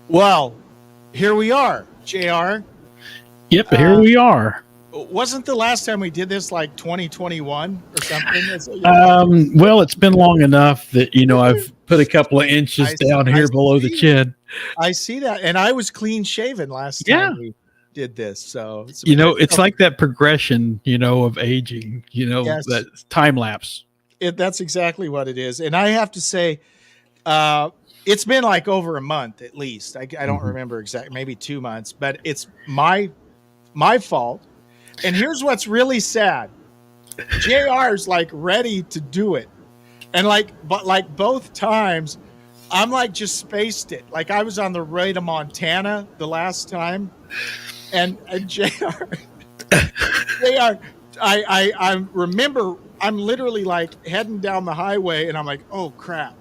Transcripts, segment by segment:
Well, here we are, JR. Yep, here we are. Wasn't the last time we did this like 2021 or something? Well, it's been long enough that I've put a couple of inches down here below the chin. I see that, and I was clean shaven last time we did this. So it's like that progression, of aging. Yes. That time lapse. That's exactly what it is, and I have to say, it's been like over a month at least. I don't remember exactly, maybe 2 months, but it's my fault. And here's what's really sad. JR's like ready to do it. And but both times I'm like just spaced it. Like I was on the way to Montana the last time. And JR, I remember I'm literally like heading down the highway and I'm like, oh crap.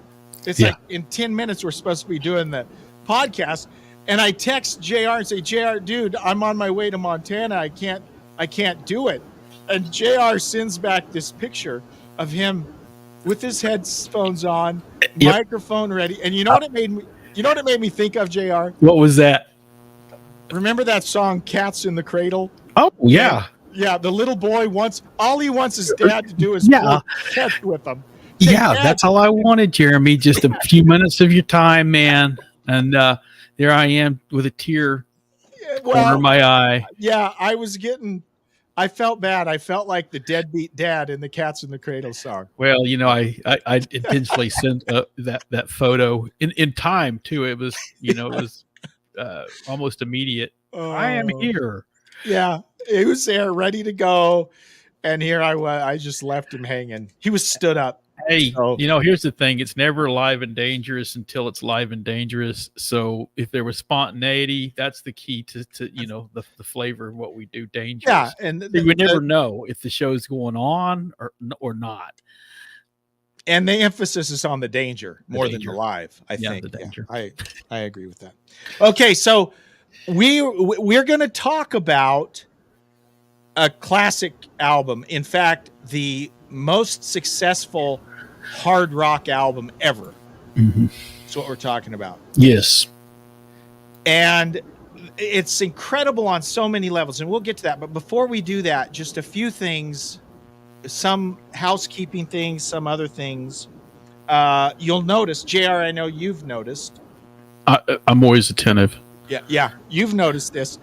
It's like in 10 minutes, we're supposed to be doing the podcast. And I text JR and say, JR, dude, I'm on my way to Montana. I can't do it. And JR sends back this picture of him with his headphones on, microphone ready. And you know what it made me think of, JR? What was that? Remember that song Cats in the Cradle? Oh, yeah. Yeah, the little boy all he wants his dad to do is catch with him. Yeah, that's all I wanted, Jeremy. Just a few minutes of your time, man. And there I am with a tear over my eye. Yeah, I felt bad. I felt like the deadbeat dad in the Cats in the Cradle song. Well, I intentionally sent that photo in time too. It was, almost immediate. I am here. Yeah, he was there, ready to go, and here I was. I just left him hanging. He was stood up. Hey, here's the thing. It's never live and dangerous until it's live and dangerous. So if there was spontaneity, that's the key to the flavor of what we do. Dangerous. Yeah, and we never know if the show's going on or not. And the emphasis is on the danger more than the live. I think the danger. Yeah, I agree with that. Okay, so we're going to talk about a classic album. In fact, the most successful hard rock album ever. That's what we're talking about. Yes. And it's incredible on so many levels, and we'll get to that. But before we do that, just a few things, some housekeeping things, some other things. You'll notice, JR, I know you've noticed. I'm always attentive. Yeah, you've noticed this.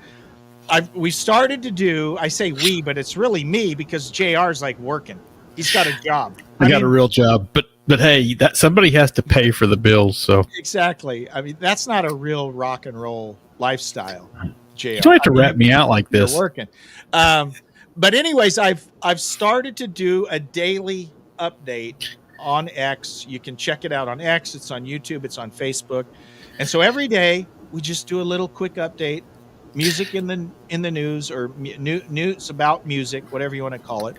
We started to do, I say we, but it's really me because JR's like working. He's got a job. I got a real job, but hey, that somebody has to pay for the bills. So exactly. I mean, that's not a real rock and roll lifestyle. JR, you don't have to rat me out like this. You're working. But anyways, I've started to do a daily update on X. You can check it out on X. It's on YouTube. It's on Facebook. And so every day we just do a little quick update, music in the news or news about music, whatever you want to call it.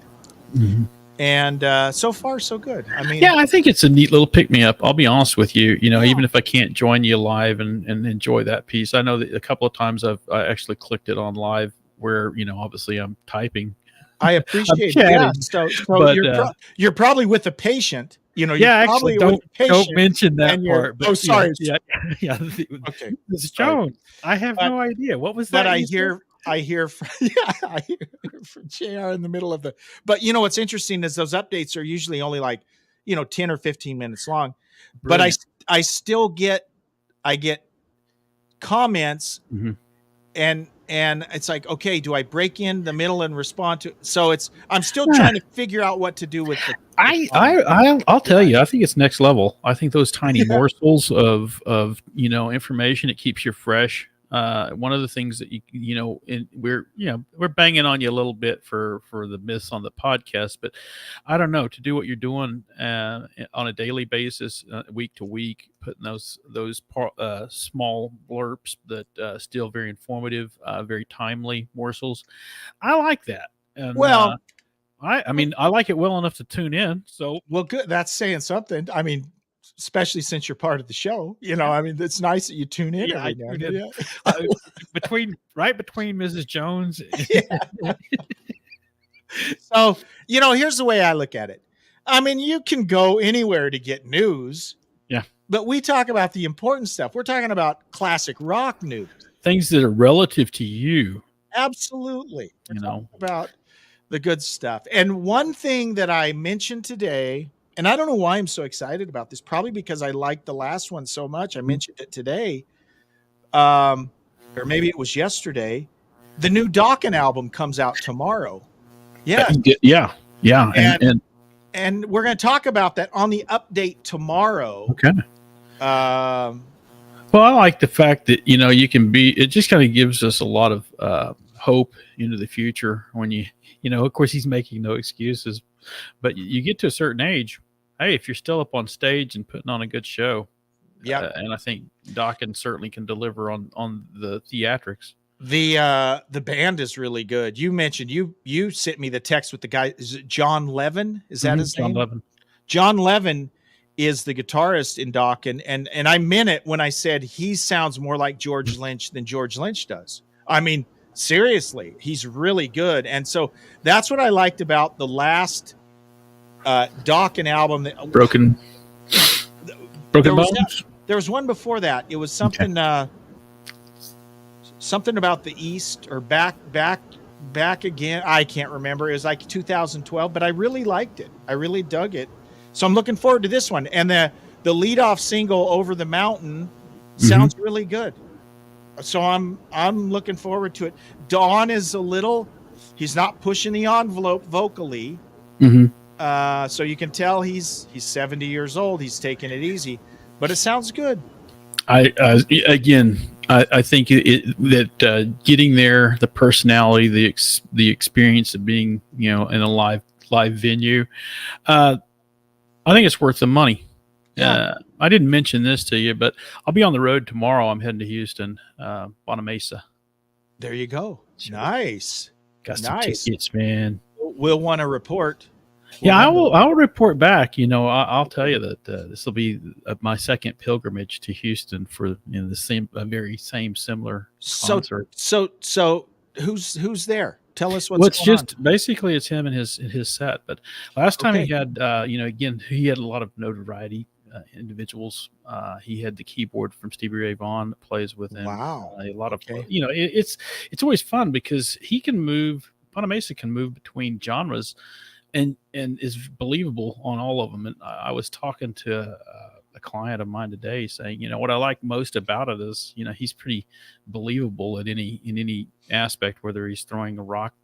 And so far, so good. I mean, I think it's a neat little pick-me-up. I'll be honest with you. Even if I can't join you live and enjoy that piece, I know that a couple of times I actually clicked it on live where, obviously I'm typing. I appreciate it. Yeah. So but, you're probably with a patient. Actually, don't mention that part. But, sorry. Yeah. Okay. Mrs. Jones, I have no idea. What was that? I hear from JR in the middle of but what's interesting is those updates are usually only like 10 or 15 minutes long. Brilliant. But I still get comments and it's like, okay, do I break in the middle and respond to? So I'm still trying to figure out what to do with the I'll tell you, I think it's next level. I think those tiny morsels of information, it keeps you fresh. One of the things that we're banging on you a little bit for the miss on the podcast, but I don't know, to do what you're doing on a daily basis, week to week, putting those small blurbs that still very informative, very timely morsels. I like that. And, I mean, I like it well enough to tune in. So, well, good. That's saying something. I mean, especially since you're part of the show, I mean, it's nice that you tune in every now and then. between Mrs. Jones. So, here's the way I look at it. I mean, you can go anywhere to get news. Yeah. but we talk about the important stuff. We're talking about classic rock news. Things that are relative to you. Absolutely. We're You talking know, about the good stuff. And one thing that I mentioned today, and I don't know why I'm so excited about this, probably because I liked the last one so much. I mentioned it today, or maybe it was yesterday. The new Dawkins album comes out tomorrow. Yeah. yeah, And we're going to talk about that on the update tomorrow. okay. Well, I like the fact that you can be. It just kind of gives us a lot of hope into the future. When of course, he's making no excuses, but you get to a certain age. Hey, if you're still up on stage and putting on a good show, and I think Dawkins certainly can deliver on the theatrics. The band is really good. You mentioned you sent me the text with the guy. Is it John Levin? Is that his name? John Levin. John Levin is the guitarist in Dawkins, and I meant it when I said he sounds more like George Lynch than George Lynch does. I mean, seriously, he's really good. And so that's what I liked about the last Dawkins album. Broken Bones? There was one before that. It was something something about the East or back again. I can't remember. It was like 2012, but I really liked it. I really dug it. So I'm looking forward to this one. And the leadoff single, Over the Mountain, sounds really good. So I'm looking forward to it. Don is he's not pushing the envelope vocally. So you can tell he's 70 years old. He's taking it easy, but it sounds good. I think that getting there, the personality, the experience of being, in a live venue, I think it's worth the money. Yeah. I didn't mention this to you, but I'll be on the road tomorrow. I'm heading to Houston, Bonamesa. There you go. Nice. Got some tickets, man. We'll want to report. I will report back. I'll tell you that this will be my second pilgrimage to Houston for the similar concert. So who's there? Tell us what's going on. Basically it's him and his set. But last time he had again he had a lot of notoriety individuals. He had the keyboard from Stevie Ray Vaughan that plays with him. Wow. A lot of it's always fun because he can move. Bonamesa can move between genres. And is believable on all of them. And I was talking to a client of mine today saying, what I like most about it is, he's pretty believable in any aspect, whether he's throwing a rock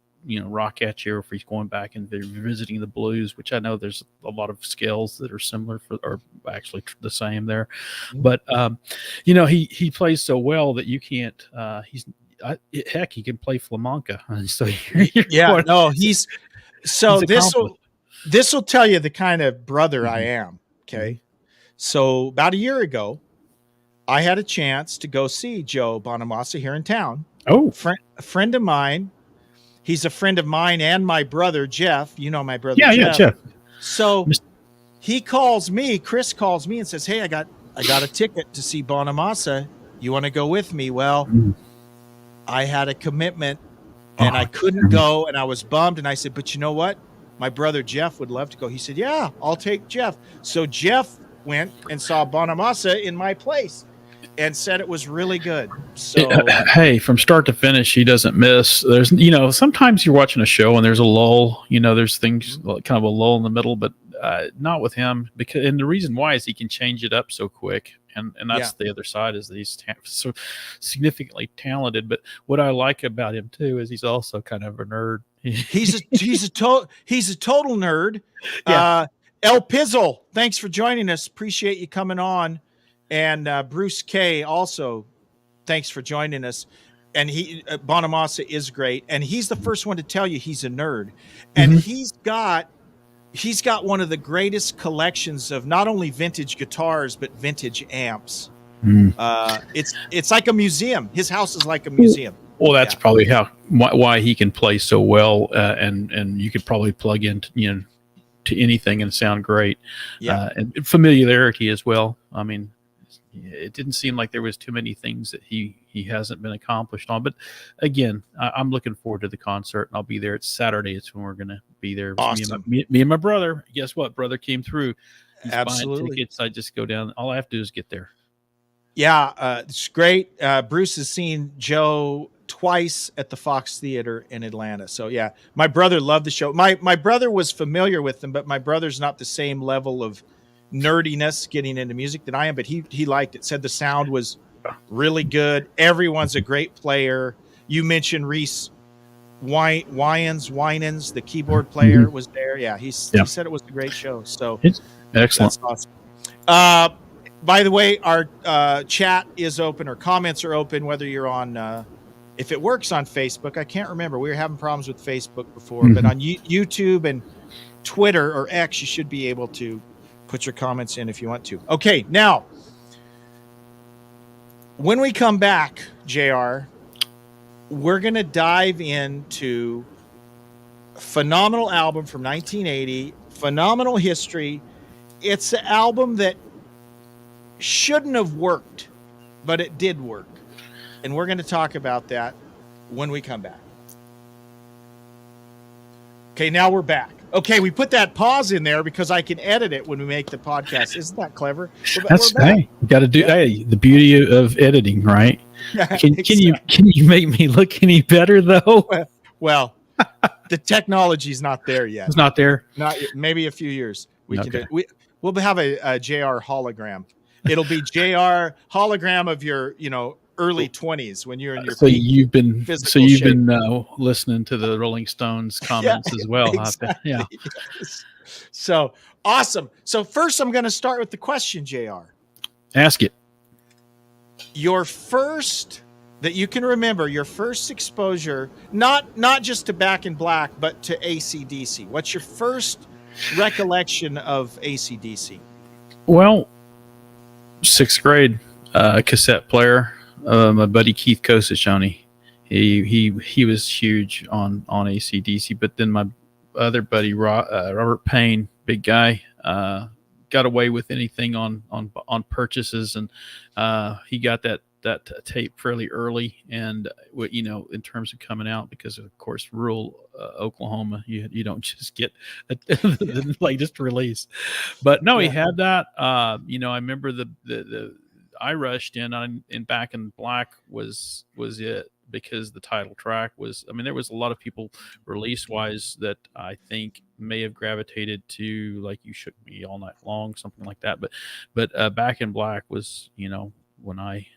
at you or if he's going back and revisiting the blues, which I know there's a lot of scales that are similar or actually the same there. But, he plays so well that you can't, heck, he can play flamenco. So So this will tell you the kind of brother I am. Okay. So about a year ago, I had a chance to go see Joe Bonamassa here in town. Oh, a friend of mine. He's a friend of mine and my brother, Jeff. My brother. Yeah, Jeff. So Chris calls me and says, "Hey, I got a ticket to see Bonamassa. You want to go with me?" Well, I had a commitment. And I couldn't go, and I was bummed. And I said, but you know what? My brother Jeff would love to go. He said, yeah, I'll take Jeff. So Jeff went and saw Bonamassa in my place and said it was really good. So hey, from start to finish, he doesn't miss. There's, sometimes you're watching a show and there's a lull. There's things kind of a lull in the middle, but not with him. And the reason why is he can change it up so quick. And that's the other side is that he's so significantly talented. But what I like about him too is he's also kind of a nerd. He's a total nerd. Yeah. El Pizzle, thanks for joining us. Appreciate you coming on. And Bruce K also, thanks for joining us. And Bonamassa is great. And he's the first one to tell you he's a nerd. And he's got one of the greatest collections of not only vintage guitars, but vintage amps. It's like a museum. His house is like a museum. Well, that's probably why he can play so well. And you could probably plug in, to anything and sound great. Yeah. And familiarity as well. I mean, it didn't seem like there was too many things that he hasn't been accomplished on. But again, I'm looking forward to the concert, and I'll be there. It's Saturday. It's when we're going to be there. Awesome. Me and my brother. Guess what? Brother came through. He's Absolutely. buying tickets. I just go down. All I have to do is get there. Yeah, it's great. Bruce has seen Joe twice at the Fox Theater in Atlanta. So yeah, my brother loved the show. My brother was familiar with them, but my brother's not the same level of nerdiness getting into music that I am. But he liked it. Said the sound was really good. Everyone's a great player. You mentioned Reese Winans, the keyboard player, was there. Yeah, he said it was a great show. So it's excellent. That's awesome. By the way, our chat is open, or comments are open, whether you're on, if it works on Facebook. I can't remember. We were having problems with Facebook before, but on YouTube and Twitter or X, you should be able to put your comments in if you want to. Okay, now, when we come back, JR, we're going to dive into a phenomenal album from 1980, phenomenal history. It's an album that shouldn't have worked, but it did work. And we're going to talk about that when we come back. Okay, now we're back. Okay, we put that pause in there because I can edit it when we make the podcast. Isn't that clever? That's hey, you got to do the beauty of editing, right? Can you make me look any better though? Well, the technology's not there yet. It's not there. Not yet. Maybe a few years we can do it. We'll have a JR hologram. It'll be JR hologram of your, early 20s when you're in your so you've been shape. Been listening to the Rolling Stones comments as well. Exactly. Yeah. Yes. So awesome. So first I'm going to start with the question, JR. Ask it. Your first, that you can remember, your first exposure, not just to Back in Black, but to AC/DC. What's your first recollection of AC/DC? Well, 6th grade, cassette player. My buddy Keith Kosachoni, he was huge on AC/DC, but then my other buddy Robert Payne, big guy, got away with anything on purchases, and he got that tape fairly early, and in terms of coming out, because of course rural Oklahoma, you don't just get like just release, but no, he had that. I remember the I rushed in Back in Black was it, because the title track was, there was a lot of people release wise that I think may have gravitated to, like You Shook Me All Night Long, something like that. But Back in Black was, when I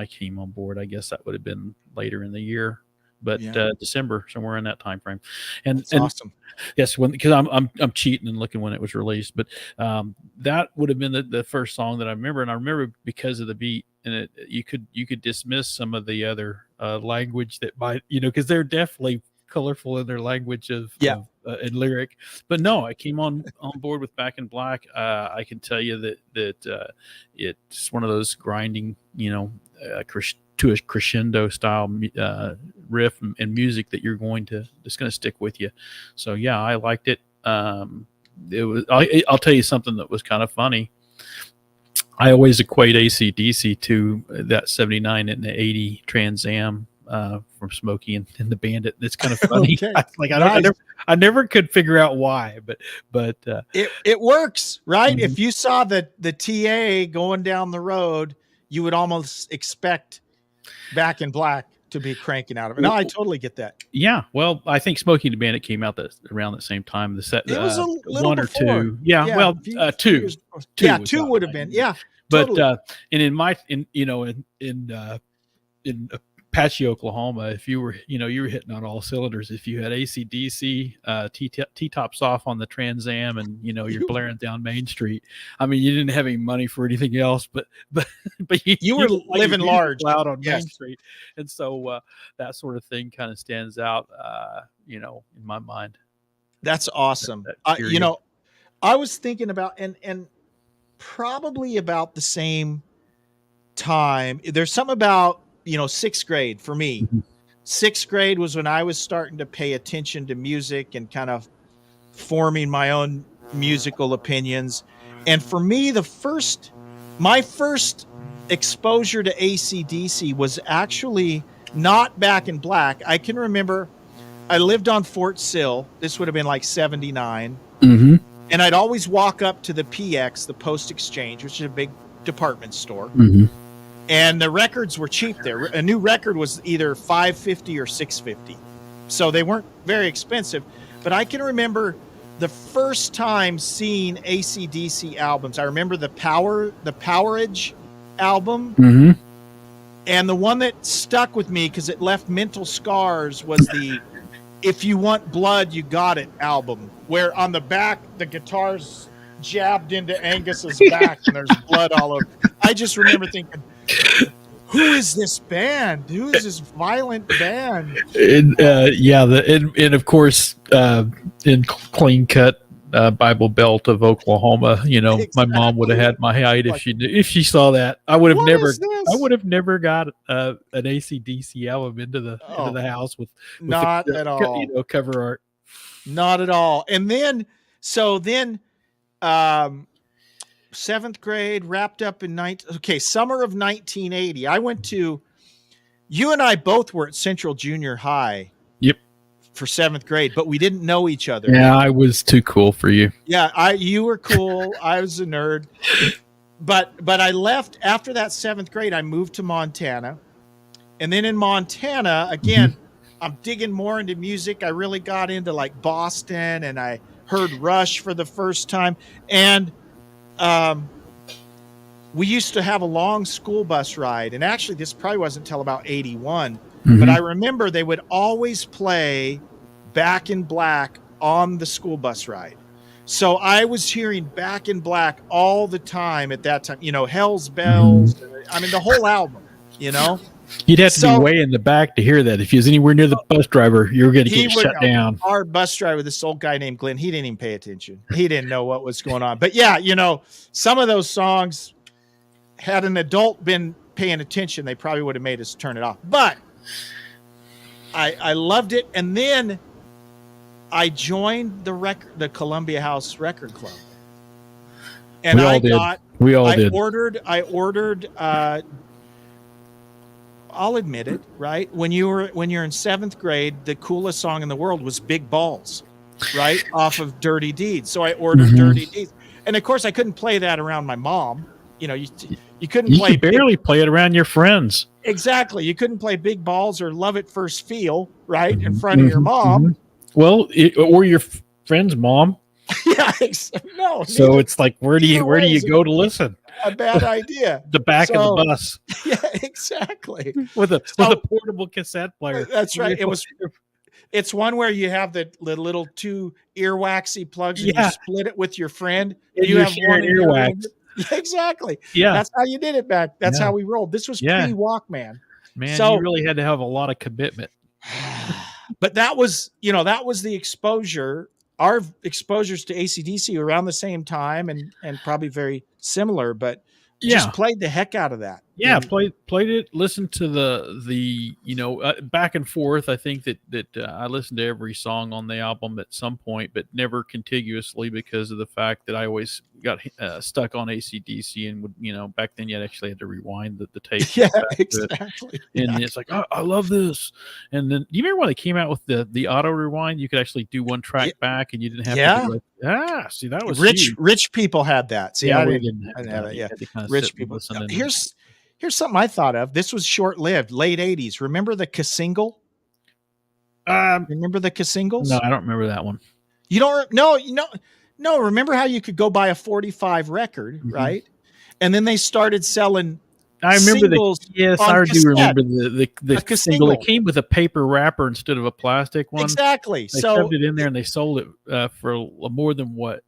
came on board, I guess that would have been later in the year, but December, somewhere in that time frame. And that's awesome. Yes, because I'm cheating and looking when it was released, but that would have been the first song that I remember, and I remember because of the beat, and you could dismiss some of the other language that might, because they're definitely colorful in their language of and lyric, but no, I came on board with Back in Black. I can tell you that it's one of those grinding, to a crescendo style riff and music that that's going to stick with you. So yeah, I liked it. It was. I'll tell you something that was kind of funny. I always equate AC/DC to that 79 and the 80 Trans Am from Smokey and the Bandit. It's kind of funny. Okay. I never could figure out why, but it works, right? Mm-hmm. If you saw the TA going down the road, you would almost expect Back in Black to be cranking out of it. No, I totally get that. Yeah, well, I think Smokey and the Bandit came out around the same time. The set, it was a little one before. Or two. Yeah, well, two. Two would have been. Yeah, but totally. And in Apache, Oklahoma, if you were hitting on all cylinders. If you had AC/DC, T-tops off on the Trans Am, and you're blaring down Main Street. You didn't have any money for anything else, but you were living large out on Main Street, and so that sort of thing kind of stands out, in my mind. That's awesome. I was thinking about and probably about the same time. There's something about 6th grade for me. Mm-hmm. 6th grade was when I was starting to pay attention to music and kind of forming my own musical opinions. And for me, the first My first exposure to AC/DC was actually not Back in Black. I can remember I lived on Fort Sill. This would have been like 79. Mm-hmm. And I'd always walk up to the PX, the Post Exchange, which is a big department store. Mm-hmm. And the records were cheap there. A new record was either $5.50 or $6.50. So they weren't very expensive. But I can remember the first time seeing AC/DC albums. I remember the Powerage album. Mm-hmm. And the one that stuck with me because it left mental scars was the If You Want Blood, You Got It album, where on the back, the guitar's jabbed into Angus's back and there's blood all over. I just remember thinking, who is this band? Who is this violent band? And, and of course, in Clean Cut Bible Belt of Oklahoma, Exactly. My mom would have had my height if she saw that. I would have never got an AC/DC album into the house with not the, at all cover art. Not at all. And then 7th grade wrapped up in summer of 1980. You and I both were at Central Junior High. Yep. For 7th grade, but we didn't know each other. Yeah, I was too cool for you. Yeah, you were cool. I was a nerd. But I left after that 7th grade. I moved to Montana. And then in Montana, again, I'm digging more into music. I really got into like Boston, and I heard Rush for the first time. And we used to have a long school bus ride. And actually, this probably wasn't until about 81. But I remember they would always play Back in Black on the school bus ride. So I was hearing Back in Black all the time at that time. Hell's Bells. I mean, the whole album, You'd have to be way in the back to hear that. If you was anywhere near the bus driver, you were going to get shut down. Our bus driver, this old guy named Glenn, he didn't even pay attention. He didn't know what was going on. But yeah, some of those songs, had an adult been paying attention, they probably would have made us turn it off. But I loved it. And then I joined the Columbia House Record Club. And I ordered, I'll admit it, right? When you're in 7th grade, the coolest song in the world was Big Balls, right? Off of Dirty Deeds. So I ordered Dirty Deeds. And of course I couldn't play that around my mom. You couldn't play. You could barely play it around your friends. Exactly. You couldn't play Big Balls or Love at First Feel, right, in front of your mom. Well, or your friend's mom. Yeah. No. So it's like, where do you go to listen? A bad idea. The back of the bus. Yeah, exactly. With a portable cassette player. That's right. It's one where you have the little 2 earwaxy plugs, and you split it with your friend. You have one earwax. Yeah, exactly. Yeah. That's how you did it back. That's how we rolled. This was pre-Walkman. Man, so, you really had to have a lot of commitment. But that was the exposure. Our exposures to AC/DC around the same time and probably very similar, but just played the heck out of that. Yeah, played it, listened to the back and forth. I think that I listened to every song on the album at some point, but never contiguously because of the fact that I always got stuck on AC/DC and would, back then you actually had to rewind the tape. Yeah, exactly. And it's like, oh, I love this. And then, do you remember when they came out with the auto rewind? You could actually do one track back and you didn't have to do it. See, that was rich people had that. See, I didn't have that. Yeah, rich people. Here's something I thought of. This was short-lived, late 80s. Remember the Kasingle? Remember the Kasingles? No, I don't remember that one. You don't? No. Remember how you could go buy a 45 record, right? And then they started selling. I remember I do remember the single. It came with a paper wrapper instead of a plastic one. Exactly. They shoved it in there and they sold it for more than what?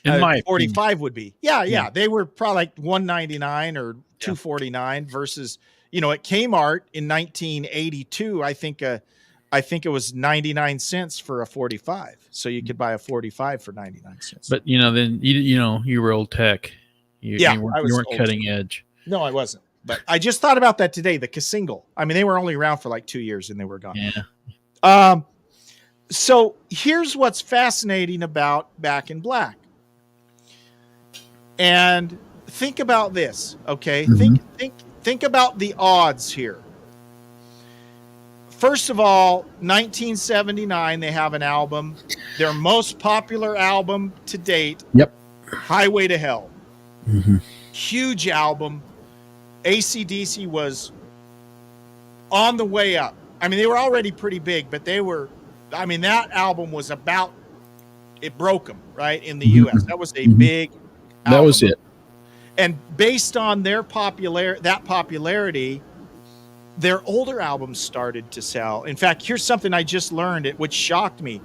In my 45 opinion. would be. Yeah. They were probably like $1.99 or $2.49 versus, at Kmart in 1982, I think it was 99 cents for a 45. So you could buy a 45 for 99 cents. But then you were old tech. You weren't cutting edge. No, I wasn't. But I just thought about that today, the Kasingle. I mean, they were only around for like 2 years and they were gone. Yeah. So here's what's fascinating about Back in Black. And think about this, okay? Mhm. Think about the odds here. First of all, 1979, they have an album, their most popular album to date, Yep. Highway to Hell. Mhm. Huge album. AC/DC was on the way up. I mean, they were already pretty big, but that album was about, it broke them, right, in the US. Mhm. That was a Mhm. big That was album. it. And based on their popularity, their older albums started to sell. In fact, here's something I just learned, which shocked me.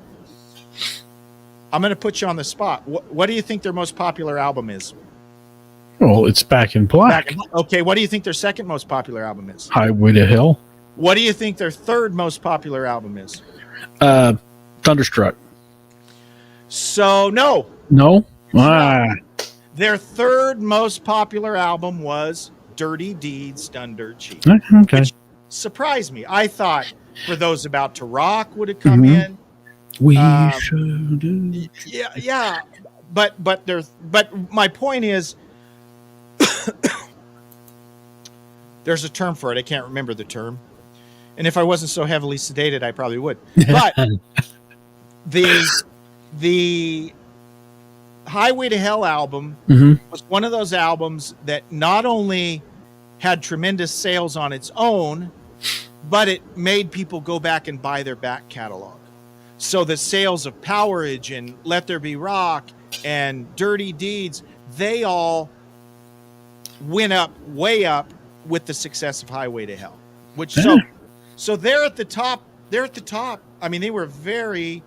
I'm going to put you on the spot. What do you think their most popular album is? Well, it's Back in Black. Okay, what do you think their second most popular album is? Highway to Hell. What do you think their third most popular album is? Thunderstruck. So, no. No? Their third most popular album was Dirty Deeds Done Dirt Cheap. Okay. Which surprised me. I thought For Those About to Rock would have come in. We should do. Yeah. But my point is, there's a term for it. I can't remember the term. And if I wasn't so heavily sedated, I probably would. But the Highway to Hell album was one of those albums that not only had tremendous sales on its own, but it made people go back and buy their back catalog. So the sales of Powerage and Let There Be Rock and Dirty Deeds, they all went up, way up, with the success of Highway to Hell. So they're at the top. They're at the top. I mean, they were very...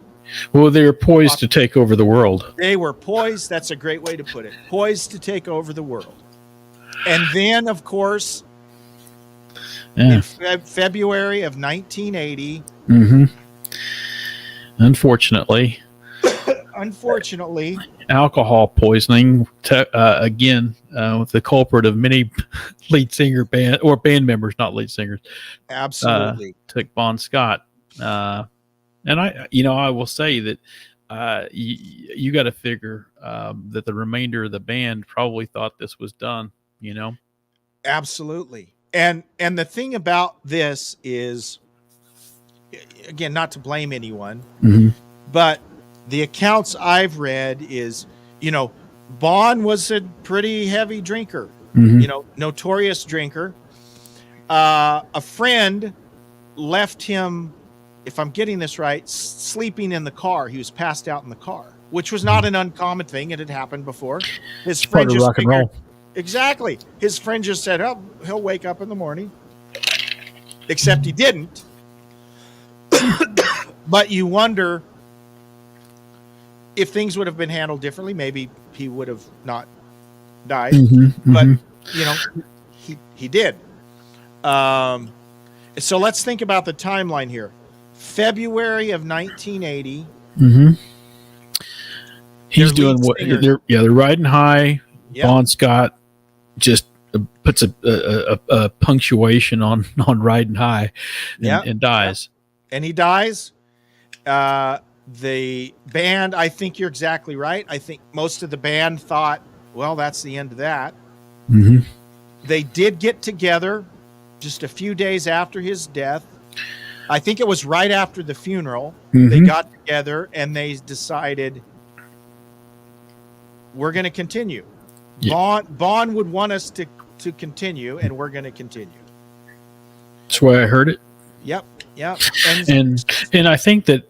Well, they were poised to take over the world. They were poised. That's a great way to put it. Poised to take over the world. And then, of course, in February of 1980... Unfortunately, alcohol poisoning, again, with the culprit of many lead singer band members, not lead singers. Absolutely. Took Bon Scott. And I will say that you got to figure that the remainder of the band probably thought this was done, Absolutely. And the thing about this is, again, not to blame anyone, but the accounts I've read is, Bon was a pretty heavy drinker, notorious drinker. A friend left him, if I'm getting this right, sleeping in the car. He was passed out in the car, which was not an uncommon thing. It had happened before. His friend just rock and roll. Exactly. His friend just said, "Oh, he'll wake up in the morning." Except he didn't. But you wonder if things would have been handled differently. Maybe he would have not died. But he did. So let's think about the timeline here. February of 1980. He's doing what? They're riding high. Yep. Bon Scott just puts a punctuation on riding high and dies. And he dies. The band, I think you're exactly right. I think most of the band thought, well, that's the end of that. They did get together just a few days after his death. I think it was right after the funeral. They got together and they decided, we're going to continue. Bon would want us to continue, and we're going to continue. That's why I heard it. Yep. And I think that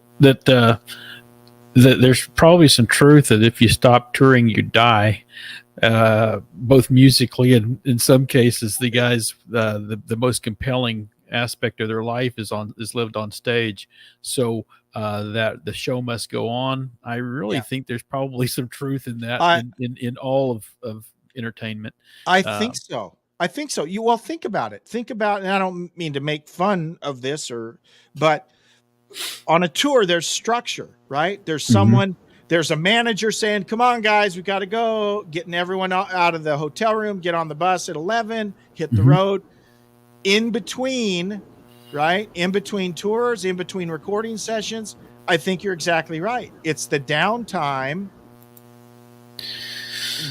there's probably some truth that if you stop touring, you die. Both musically and in some cases, the guys, the most compelling aspect of their life is lived on stage. So that the show must go on. I really think there's probably some truth in that in all of entertainment. I think so. You think about it. And I don't mean to make fun of this but on a tour, there's structure, right? There's someone, there's a manager saying, come on, guys, we got to go, getting everyone out of the hotel room, get on the bus at 11, hit the road. In between, right? In between tours, in between recording sessions, I think you're exactly right. It's the downtime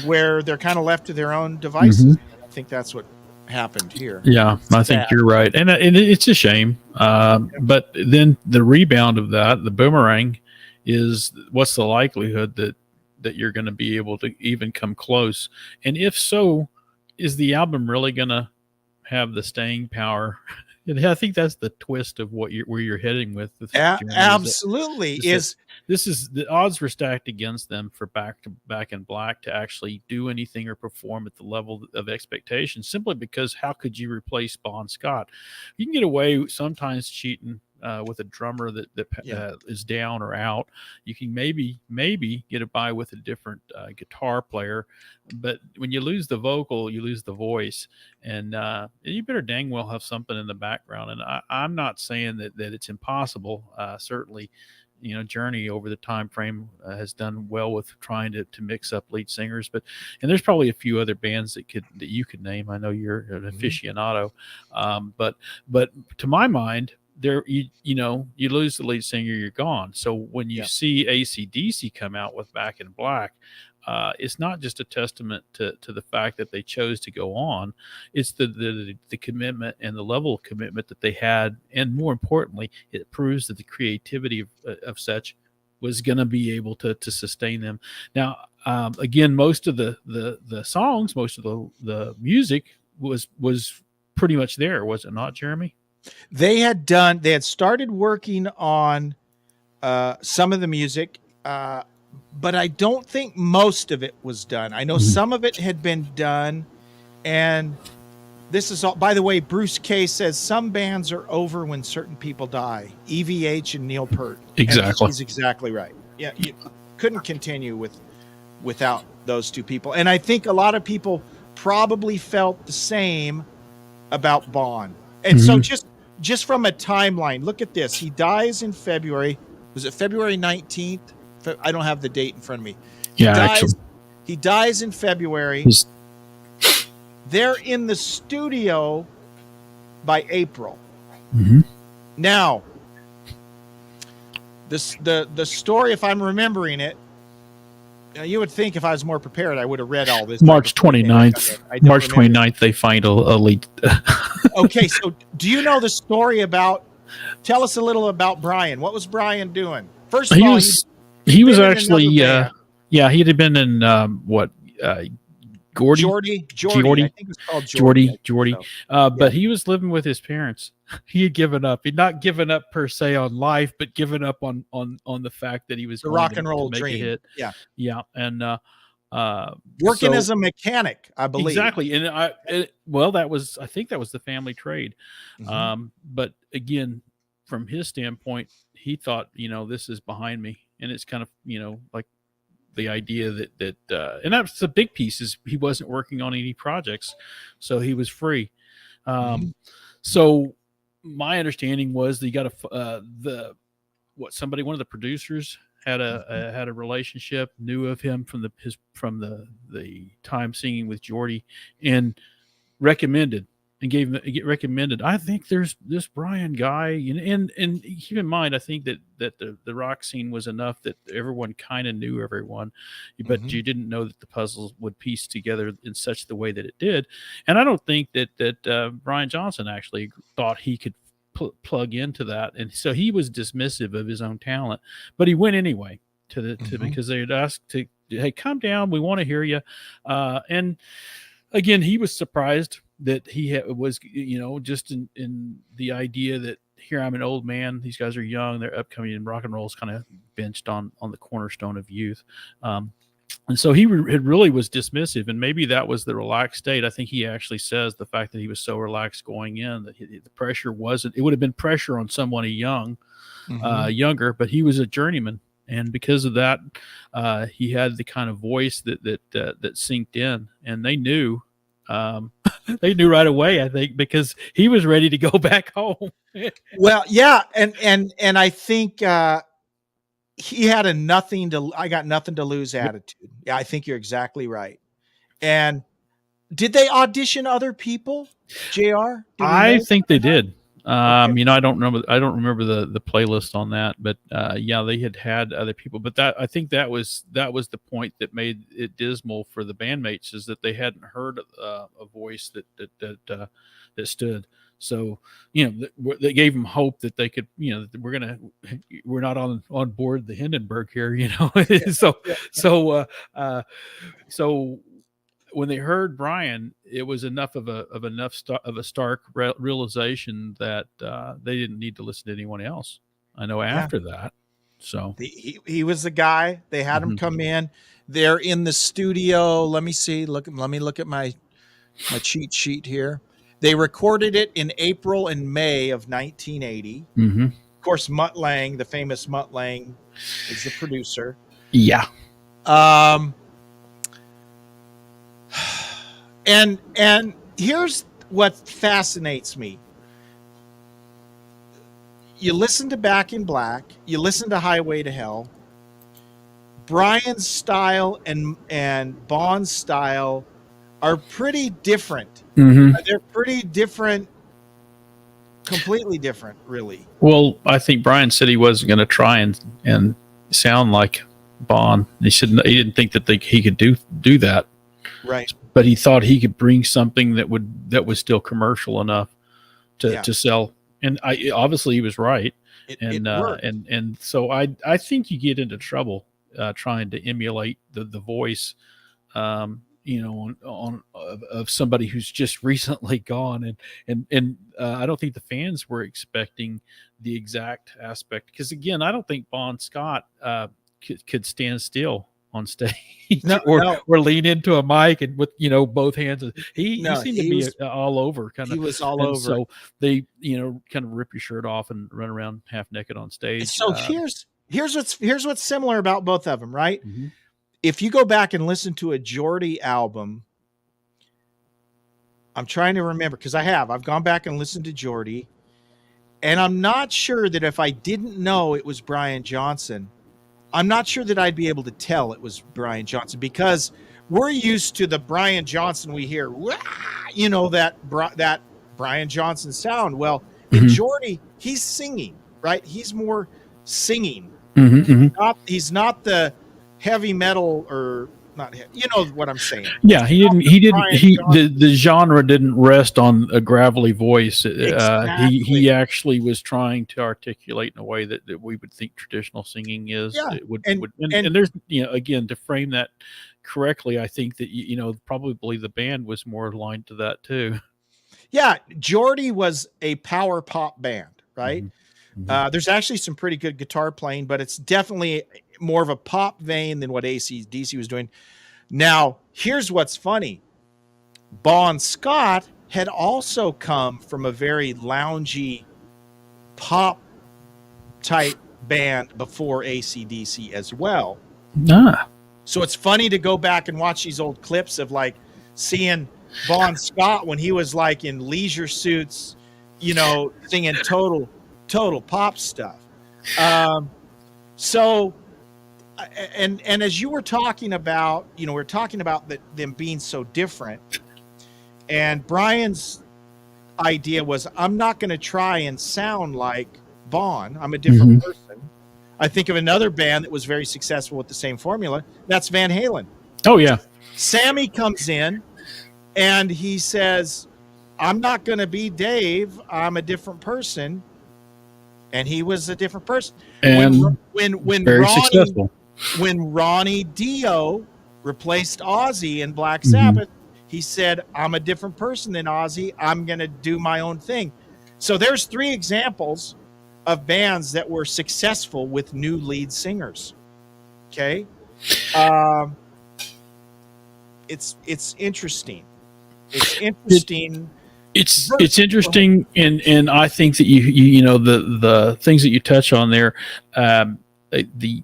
where they're kind of left to their own Mm-hmm. devices. I think that's what happened here. Yeah, It's I sad. think you're right, and it's a shame. But then the rebound of that, the boomerang, is what's the likelihood that you're going to be able to even come close? And if so, is the album really going to have the staying power? And I think that's the twist of where you're heading with this, Jeremy. Absolutely Is that is. this is the odds were stacked against them for Back in Black to actually do anything or perform at the level of expectation, simply because how could you replace Bon Scott? You can get away sometimes cheating with a drummer Yeah. is down or out. You can maybe get it by with a different guitar player, but when you lose the vocal, you lose the voice, and you better dang well have something in the background. And I'm not saying that it's impossible. Certainly, Journey over the time frame has done well with trying to mix up lead singers, and there's probably a few other bands that you could name. I know you're an aficionado, but to my mind, there you lose the lead singer, you're gone. So when you Yeah. see AC/DC come out with Back in Black, it's not just a testament to the fact that they chose to go on. It's the commitment and the level of commitment that they had, and more importantly, it proves that the creativity of such was going to be able to sustain them. Now, again, most of the songs, most of the music was pretty much there, was it not, Jeremy? They had started working on some of the music, but I don't think most of it was done. I know some of it had been done, and this is all. By the way, Bruce Kay says some bands are over when certain people die. EVH and Neil Peart, Exactly. and he's exactly right. Yeah, you couldn't continue without those two people, and I think a lot of people probably felt the same about Bon. And so just from a timeline, look at this. He dies in February. Was it February 19th? I don't have the date in front of me. He dies in February. They're in the studio by April. Now, the story, if I'm remembering it, you would think if I was more prepared, I would have read all this. March 29th. March 29th, they find a lead. Okay, so do you know the story about? Tell us a little about Brian. What was Brian doing? First of all, he was actually he had been in Geordie. I think it was called Geordie. But he was living with his parents. He had given up. He'd not given up per se on life, but given up on the fact that he was the going rock and roll to make dream. a hit. Yeah, and working as a mechanic, I believe. Exactly, and I think that was the family trade. But again, from his standpoint, he thought, this is behind me, and it's kind of like the idea that and that's the big piece, is he wasn't working on any projects, so he was free. So my understanding was that he got one of the producers had a relationship, knew of him from the time singing with Geordie, and recommended recommended. I think there's this Brian guy, and keep in mind, I think that the rock scene was enough that everyone kind of knew everyone, but you didn't know that the puzzles would piece together in such the way that it did. And I don't think that Brian Johnson actually thought he could plug into that, and so he was dismissive of his own talent, but he went anyway because they had asked to, hey, come down, we want to hear you, and again, he was surprised that he was, just in the idea that here I'm an old man, these guys are young, they're upcoming, and rock and roll is kind of benched on the cornerstone of youth. And so he really was dismissive, and maybe that was the relaxed state. I think he actually says the fact that he was so relaxed going in that the pressure wasn't. It would have been pressure on someone younger, but he was a journeyman, and because of that, he had the kind of voice that synced in, and they knew. They knew right away, I think, because he was ready to go back home. Well, yeah, and I think he had I got nothing to lose attitude. Yeah, I think you're exactly right. And did they audition other people, JR? I think they did. Okay. You know, I don't remember the playlist on that, but yeah, they had other people. But that I think that was the point that made it dismal for the bandmates, is that they hadn't heard a voice that stood. So you know that gave them hope that they could, you know, that we're not on board the Hindenburg here, you know. Yeah. so Yeah. so uh, so when they heard Brian, it was enough of a stark realization that they didn't need to listen to anyone else. I know Yeah. after that. So He was the guy. They had him mhm. come in. They're in the studio. Let me see. Let me look at my cheat sheet here. They recorded it in April and May of 1980. Mhm. Of course, Mutt Lang, the famous Mutt Lang, is the producer. Yeah. Um, and here's what fascinates me. You listen to Back in Black, you listen to Highway to Hell. Brian's style and Bond's style are pretty different. Mhm. They're pretty different, completely different, really. Well, I think Brian said he wasn't going to try and sound like Bond. He didn't think that he could do that, Right. but he thought he could bring something that was still commercial enough Yeah. to sell. And obviously he was right. It worked. And so I think you get into trouble trying to emulate the voice, you know, of somebody who's just recently gone, and I don't think the fans were expecting the exact aspect, because again, I don't think Bon Scott could stand still on stage No, no, or lean into a mic and with, you know, both hands. He no. seemed to be all over kind He of, was all and over. so they, you know, kind of rip your shirt off and run around half naked on stage. So here's what's similar about both of them, right? Mhm. If you go back and listen to a Geordie album, I'm trying to remember because I've gone back and listened to Geordie, and I'm not sure that if I didn't know it was Brian Johnson, I'm not sure that I'd be able to tell it was Brian Johnson, because we're used to the Brian Johnson we hear, "Wah!" You know, that Brian Johnson sound. Well, in Mhm. Geordie, he's singing, right? He's more singing. Mhm. Mhm. He's not the heavy metal, or not. You know what I'm saying? Yeah, He's not the Brian Johnson. the genre didn't rest on a gravelly voice. He Exactly. actually was trying to articulate in a way that we would think traditional singing is. Yeah. It And would and and there's, you know, again, to frame that correctly, I think that you know, probably the band was more aligned to that too. yeah, Geordie was a power pop band, right? Mhm. Mhm. There's actually some pretty good guitar playing, but it's definitely more of a pop vein than what AC/DC was doing. Now, here's what's funny. Bon Scott had also come from a very loungy pop type band before AC/DC as well. Ah. So it's funny to go back and watch these old clips of like seeing Bon Scott when he was like in leisure suits, you know, singing total pop stuff. Um, so and as you were talking about, you know, we're talking about them being so different, and Brian's idea was, I'm not going to try and sound like Bon. I'm a different Mhm. person. I think of another band that was very successful with the same formula. That's Van Halen. Oh yeah. Sammy comes in and he says, I'm not going to be Dave. I'm a different person. And he was a different person. When And when very Ronnie successful. when Ronnie Dio replaced Ozzy in Black Mhm. Sabbath, he said, I'm a different person than Ozzy. I'm going to do my own thing. So there's 3 examples of bands that were successful with new lead singers. Okay. Um, it's interesting. It's It, interesting. it's interesting, and I think that you know, the things that you touch on there, the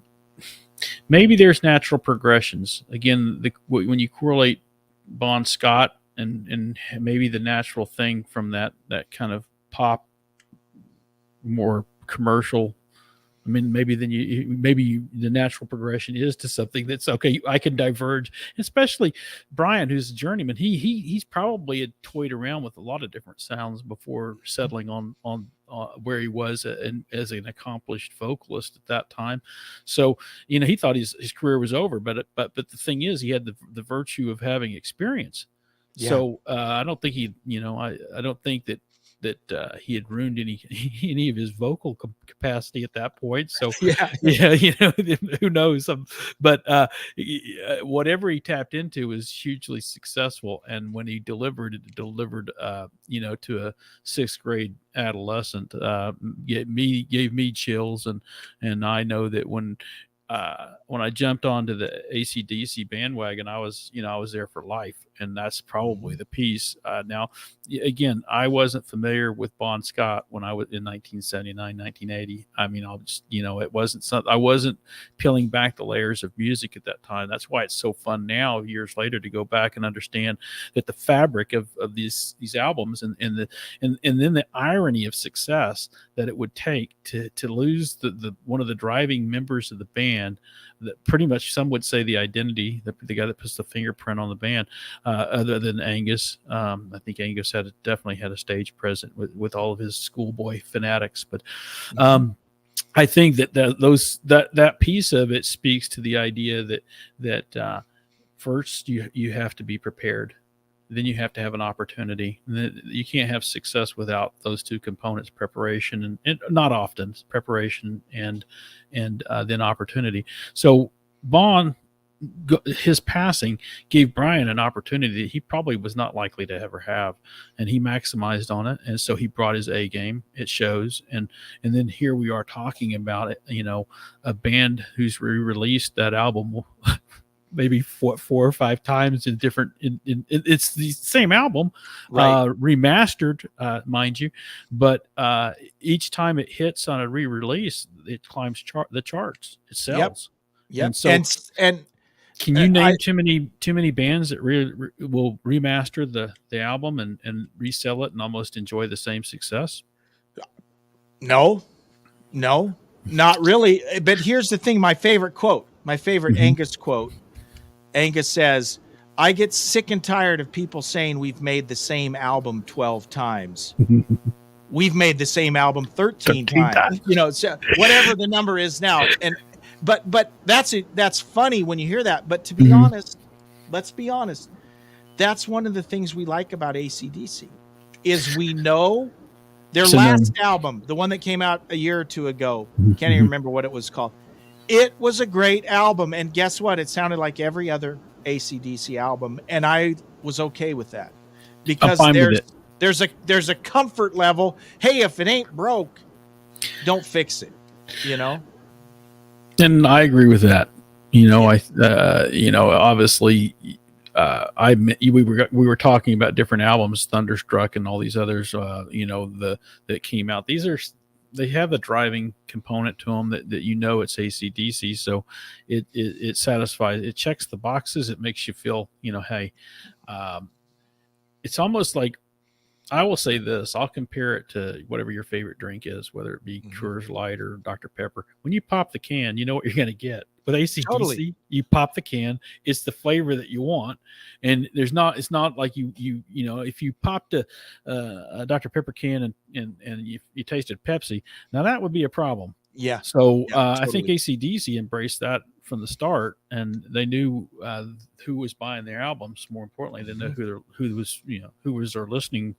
maybe there's natural progressions. Again, when you correlate Bon Scott and maybe the natural thing from that kind of pop, more commercial I mean, maybe then maybe the natural progression is to something that's okay. I can diverge, especially Brian, who's a journeyman. He's probably had toyed around with a lot of different sounds before settling on where he was as an accomplished vocalist at that time. So he thought his career was over, but the thing is, he had the virtue of having experience. Yeah. So I don't think I don't think that he had ruined any of his vocal capacity at that point. So Yeah. yeah, who knows? But whatever he tapped into was hugely successful. And when he delivered, to a sixth grade adolescent, gave me chills. And I know that when I jumped onto the AC/DC bandwagon, I was there for life, and that's probably the piece. Now, again, I wasn't familiar with Bon Scott when I was in 1979, 1980. I mean, I'll just it wasn't something I wasn't peeling back the layers of music at that time. That's why it's so fun now, years later, to go back and understand that the fabric of these albums and then the irony of success that it would take to lose the one of the driving members of the band, that pretty much some would say the identity, the guy that puts the fingerprint on the band, other than Angus. I think Angus definitely had a stage present with all of his schoolboy fanatics, but I think that piece of it speaks to the idea that first you have to be prepared. Then you have to have an opportunity. You can't have success without those two components: preparation and not often preparation and then opportunity. So Bon, his passing gave Brian an opportunity that he probably was not likely to ever have, and he maximized on it. And so he brought his A game. It shows. And then here we are talking about it. A band who's re-released that album maybe four or five times in different it's the same album, Right. Remastered, mind you, but each time it hits on a re-release, it climbs the charts, it sells. Yep. And so and can you name too many bands that will remaster the album and resell it and almost enjoy the same success? No, not really. But here's the thing: my favorite Angus quote. Angus says, "I get sick and tired of people saying we've made the same album 12 times. We've made the same album 13 times. So whatever the number is now." And but that's funny when you hear that. But to be honest, let's be honest. That's one of the things we like about AC/DC is we know their last album, the one that came out a year or two ago. Can't even remember what it was called. It was a great album, and guess what? It sounded like every other AC/DC album, and I was okay with that because there's a comfort level. Hey, if it ain't broke, don't fix it. And I agree with that. Obviously, we were talking about different albums, Thunderstruck and all these others. That came out. They have a driving component to them that it's AC/DC, so it satisfies, it checks the boxes. It makes you feel, hey, it's almost like, I will say this, I'll compare it to whatever your favorite drink is, whether it be Coors Light or Dr. Pepper. When you pop the can, you know what you're going to get. With AC/DC, totally. You pop the can, it's the flavor that you want, and it's not like you if you popped a Dr. Pepper can and you tasted Pepsi, now that would be a problem. Yeah. So totally. I think AC/DC embraced that from the start, and they knew who was buying their albums. More importantly, they knew who was their listening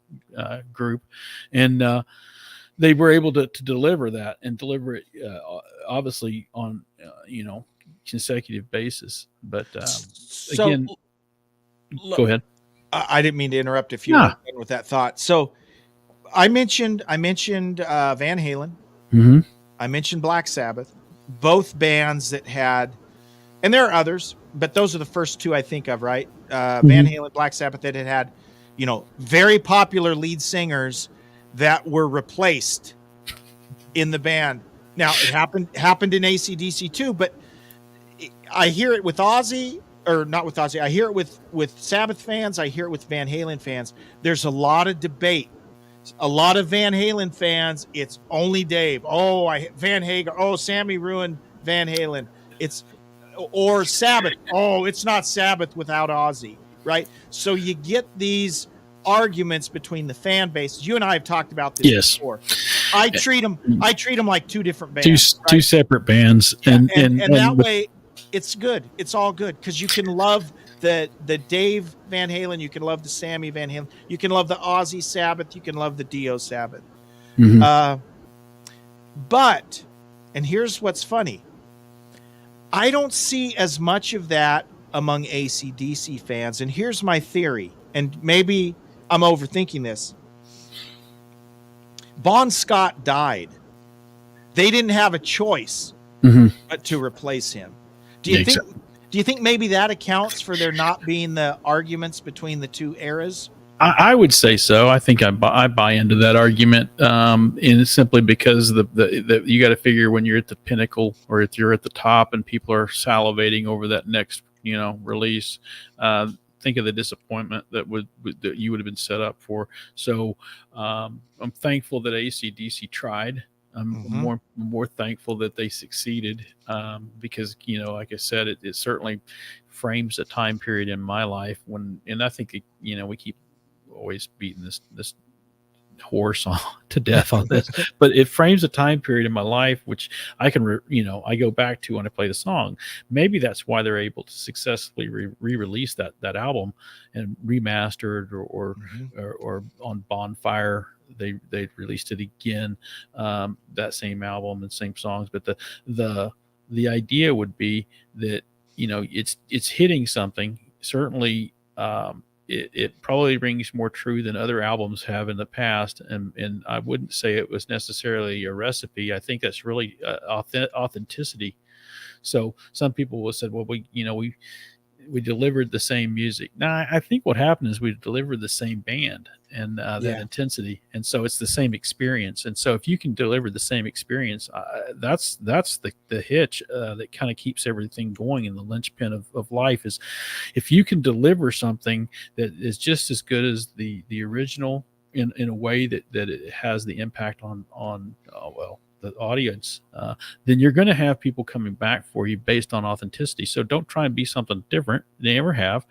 group, and they were able to deliver that and deliver it obviously on consecutive basis. But again, go ahead. I didn't mean to interrupt if you were done with that thought. So I mentioned Van Halen. Mm-hmm. I mentioned Black Sabbath, both bands that had, and there are others, but those are the first two I think of, right? Van Halen, Black Sabbath, that had very popular lead singers that were replaced in the band. Now it happened in AC/DC too, but I hear it with Ozzy, or not with Ozzy. I hear it with Sabbath fans. I hear it with Van Halen fans. There's a lot of debate A lot of Van Halen fans, it's only Dave. Oh, Van Hagar. Oh, Sammy ruined Van Halen. It's or Sabbath. Oh, it's not Sabbath without Ozzy, right? So you get these arguments between the fan bases. You and I have talked about this Yes. before. I treat them like two different Two bands, right? two separate bands, Yeah, and that way it's good. It's all good because you can love the Dave Van Halen, you can love the Sammy Van Halen, you can love the Ozzy Sabbath, you can love the Dio Sabbath. Mhm. But, and here's what's funny, I don't see as much of that among AC/DC fans. And here's my theory, and maybe I'm overthinking this. Bon Scott died. They didn't have a choice but to replace him. Do you think maybe that accounts for there not being the arguments between the two eras? I would say so. I think I buy into that argument, and simply because the you got to figure when you're at the pinnacle or if you're at the top and people are salivating over that next release. Think of the disappointment that you would have been set up for. So I'm thankful that AC/DC tried. I'm more thankful that they succeeded, because like I said, it certainly frames a time period in my life and I think we keep always beating this horse on to death on this, but it frames a time period in my life which I can I go back to when I play the song. Maybe that's why they're able to successfully re-release that album and remastered or on Bonfire they released it again, that same album and same songs. But the idea would be that it's hitting something certainly. It probably rings more true than other albums have in the past, and I wouldn't say it was necessarily a recipe. I think that's really authenticity. So some will have said, well, we delivered the same music. Now, I think what happened is we delivered the same band and that intensity, and so it's the same experience. And so if you can deliver the same experience, that's the hitch that kind of keeps everything going. And the linchpin of life is if you can deliver something that is just as good as the original in a way that it has the impact on the audience, then you're going to have people coming back for you based on authenticity. So don't try and be something different. They never have.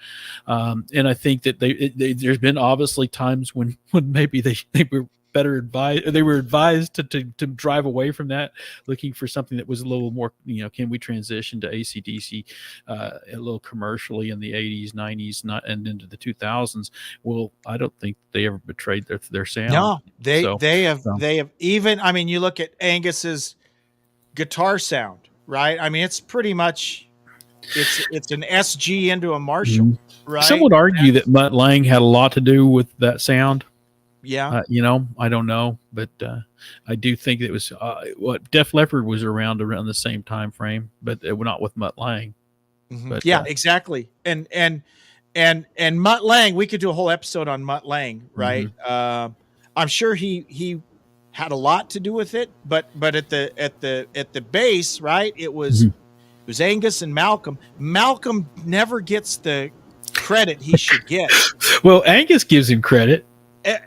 And I think that there's been obviously times when maybe they were better advised. They were advised to drive away from that, looking for something that was a little more, can we transition to AC/DC a little commercially in the 80s, 90s, and into the 2000s? Well, I don't think they ever betrayed their sound. No, they have even, I mean, you look at Angus's guitar sound, right? I mean, it's pretty much, it's an SG into a Marshall, right? Some would argue that Mutt Lange had a lot to do with that sound. Yeah. I don't know, but I do think it was what Def Leppard was around the same time frame, but not with Mutt Lange. But, exactly. And Mutt Lange, we could do a whole episode on Mutt Lange, right? I'm sure he had a lot to do with it, but at the base, right? It was Angus and Malcolm. Malcolm never gets the credit he should get. Well, Angus gives him credit.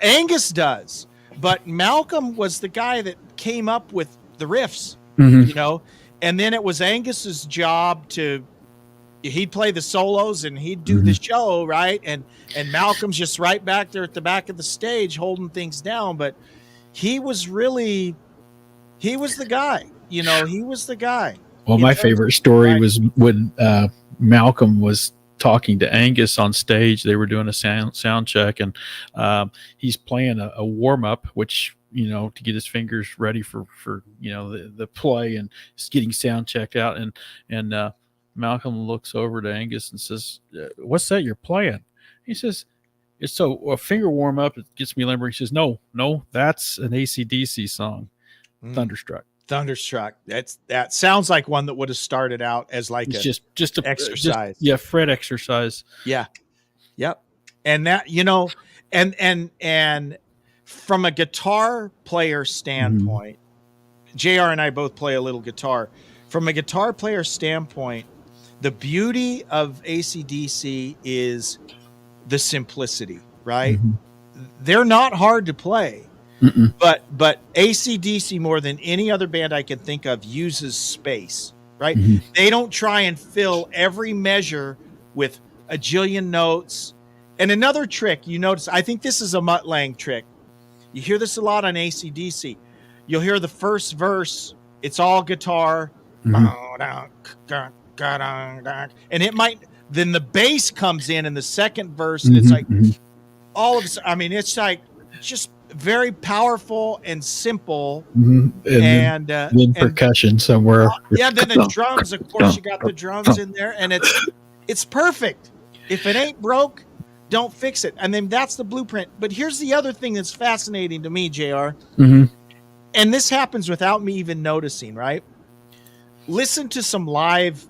Angus does, but Malcolm was the guy that came up with the riffs, and then it was Angus's job he'd play the solos and he'd do the show, right? And Malcolm's just right back there at the back of the stage holding things down. But he was the guy, he was the guy. Well, my favorite story was when Malcolm was talking to Angus on stage. They were doing a sound check, and he's playing a warm up, which to get his fingers ready for the play, and he's getting sound checked out, and Malcolm looks over to Angus and says, "What's that you're playing?" He says, "It's a finger warm up. It gets me limber." He says, "No, that's an AC/DC song, Thunderstruck." Thunderstruck. That sounds like one that would have started out as like just an exercise. Fret exercise. Yeah. Yep. And that, and from a guitar player standpoint, JR and I both play a little guitar. From a guitar player standpoint, the beauty of AC/DC is the simplicity, right? They're not hard to play. Mm-mm. But AC/DC, more than any other band I can think of, uses space, right? Mm-hmm. They don't try and fill every measure with a jillion notes. And another trick you notice, I think this is a Mutt Lange trick. You hear this a lot on AC/DC. You'll hear the first verse, it's all guitar, Mm-hmm. and it might, then the bass comes in the second verse, and it's like Mm-hmm. all of, I mean, it's like just very powerful and simple. Mm-hmm. And And then percussion somewhere. yeah, then the drums, of course, you got the drums in there, and it's perfect. If it ain't broke, don't fix it. And then that's the blueprint. But here's the other thing that's fascinating to me, JR. Mm-hmm. And this happens without me even noticing, right? Listen to some live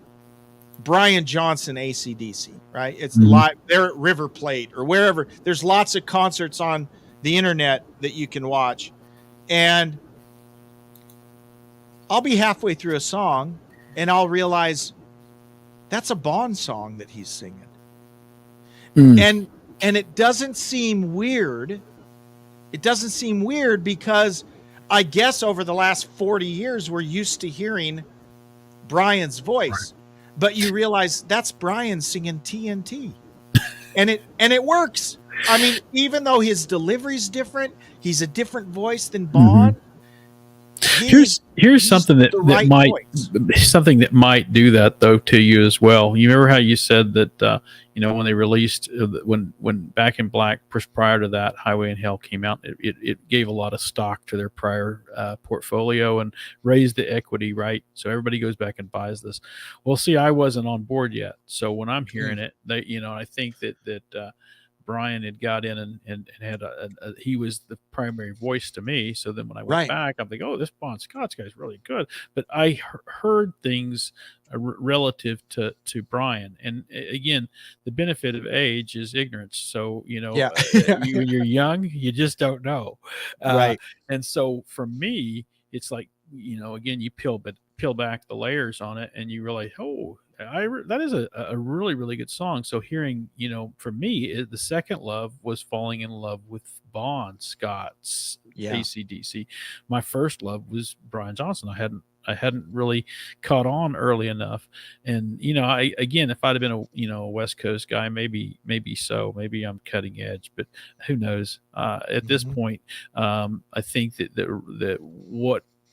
Brian Johnson AC/DC, right? It's live. They're at River Plate or wherever. There's lots of concerts on the internet that you can watch. And I'll be halfway through a song and I'll realize that's a Bond song that he's singing. And it doesn't seem weird. It doesn't seem weird because I guess over the last 40 years, we're used to hearing Brian's voice, but you realize that's Brian singing TNT, and it works. I mean, even though his delivery's different, he's a different voice than Bond. Here's something that might do that though to you as well. You remember how you said that when they released when Back in Black prior to that, Highway and Hell came out, it gave a lot of stock to their prior portfolio and raised the equity, right? So everybody goes back and buys this. Well, see, I wasn't on board yet, so when I'm hearing it, I think that Brian had got in and had he was the primary voice to me. So then when I went back, I'm thinking, oh, this Bon Scott's guy's really good. But I heard things relative to Brian. And again, the benefit of age is ignorance. So, when you're young, you just don't know. Right. And so for me, it's like, again, you peel back the layers on it and you realize, oh, that is a really, really good song. So hearing, for me, the second love was falling in love with Bon Scott's AC/DC. My first love was Brian Johnson. I hadn't really caught on early enough. And, if I'd have been a West Coast guy, maybe maybe I'm cutting edge, but who knows? At this point, I think that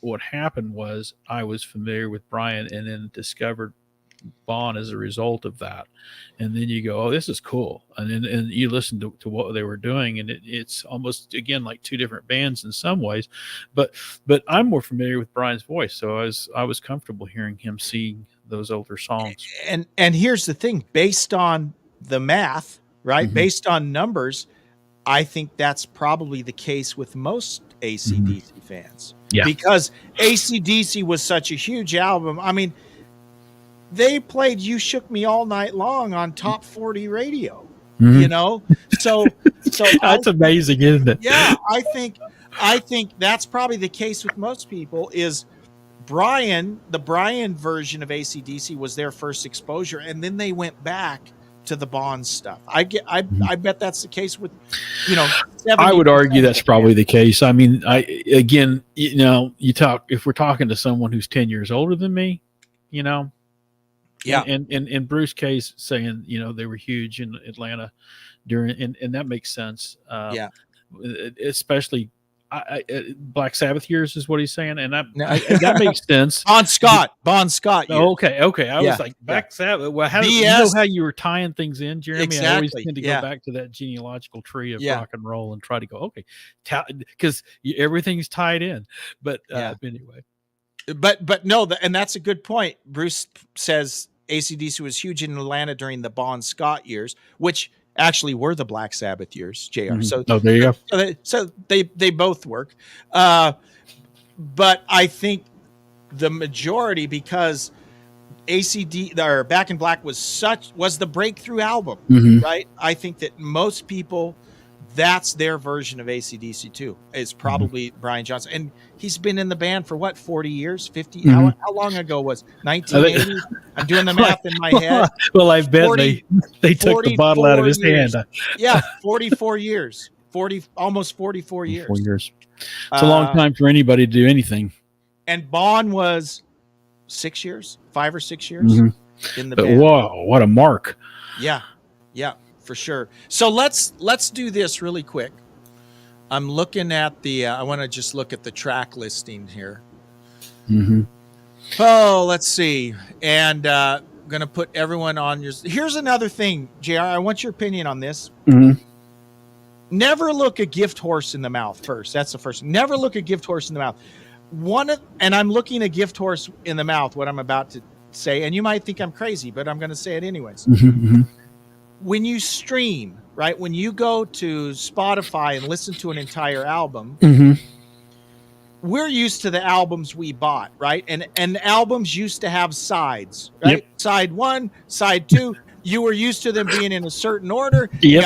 what happened was I was familiar with Brian and then discovered Bond as a result of that. And then you go, oh, this is cool. And you listen to what they were doing, and it's almost, again, like two different bands in some ways, but I'm more familiar with Brian's voice. So I was comfortable hearing him sing those older songs. And here's the thing, based on the math, right? Mm-hmm. Based on numbers, I think that's probably the case with most AC/DC fans. Yeah. Because AC/DC was such a huge album. I mean, they played You Shook Me All Night Long on Top 40 radio, so that's amazing, isn't it? Yeah. I think that's probably the case with most people is the Brian version of AC/DC was their first exposure. And then they went back to the Bond stuff. I bet that's the case with, I would argue that's probably the case. I mean, if we're talking to someone who's 10 years older than me, yeah, and Bruce K's saying, they were huge in Atlanta during, and that makes sense. Especially Black Sabbath years is what he's saying, and that makes sense. Bon Scott. Oh, okay. I was like Black Sabbath. Well, how you were tying things in, Jeremy? Exactly. I always tend to go back to that genealogical tree of rock and roll and try to go, okay, because everything's tied in. But anyway. But no, and that's a good point. Bruce says AC/DC was huge in Atlanta during the Bon Scott years, which actually were the Black Sabbath years, JR. Mm-hmm. So there you go. So they both work. But I think the majority, because or Back in Black was the breakthrough album, right? I think that most people, that's their version of AC/DC too, is probably Brian Johnson. And he's been in the band for what, 40 years, 50? How long ago was 1980? I'm doing the math in my head. Well, I bet they took the bottle out of his hand. Yeah, 44 years. almost 44 years. 4 years. It's a long time for anybody to do anything. And Bon was 6 years, 5 or 6 years in the But band. whoa, what a mark. Yeah, for sure. So let's do this really quick. I'm looking at the, I want to just look at the track listing here. Oh, let's see. And I'm going to put everyone on your, here's another thing, JR, I want your opinion on this. Never look a gift horse in the mouth first. That's the first. Never look a gift horse in the mouth. And I'm looking a gift horse in the mouth, what I'm about to say, and you might think I'm crazy, but I'm going to say it anyways. When you stream, right? When you go to Spotify and listen to an entire album, we're used to the albums we bought, right? And albums used to have sides, right? Side 1, side 2. You were used to them being in a certain order. You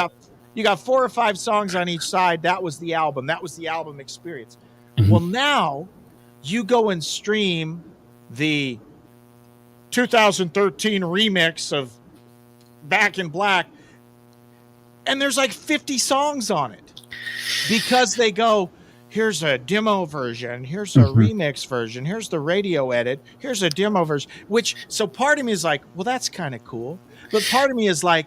got 4 or 5 songs on each side. That was the album. That was the album experience. Well, now you go and stream the 2013 remix of Back in Black, and there's like 50 songs on it because they go, here's a demo version, here's a remix version, here's the radio edit, here's a demo version, so part of me is like, well, that's kind of cool. But part of me is like,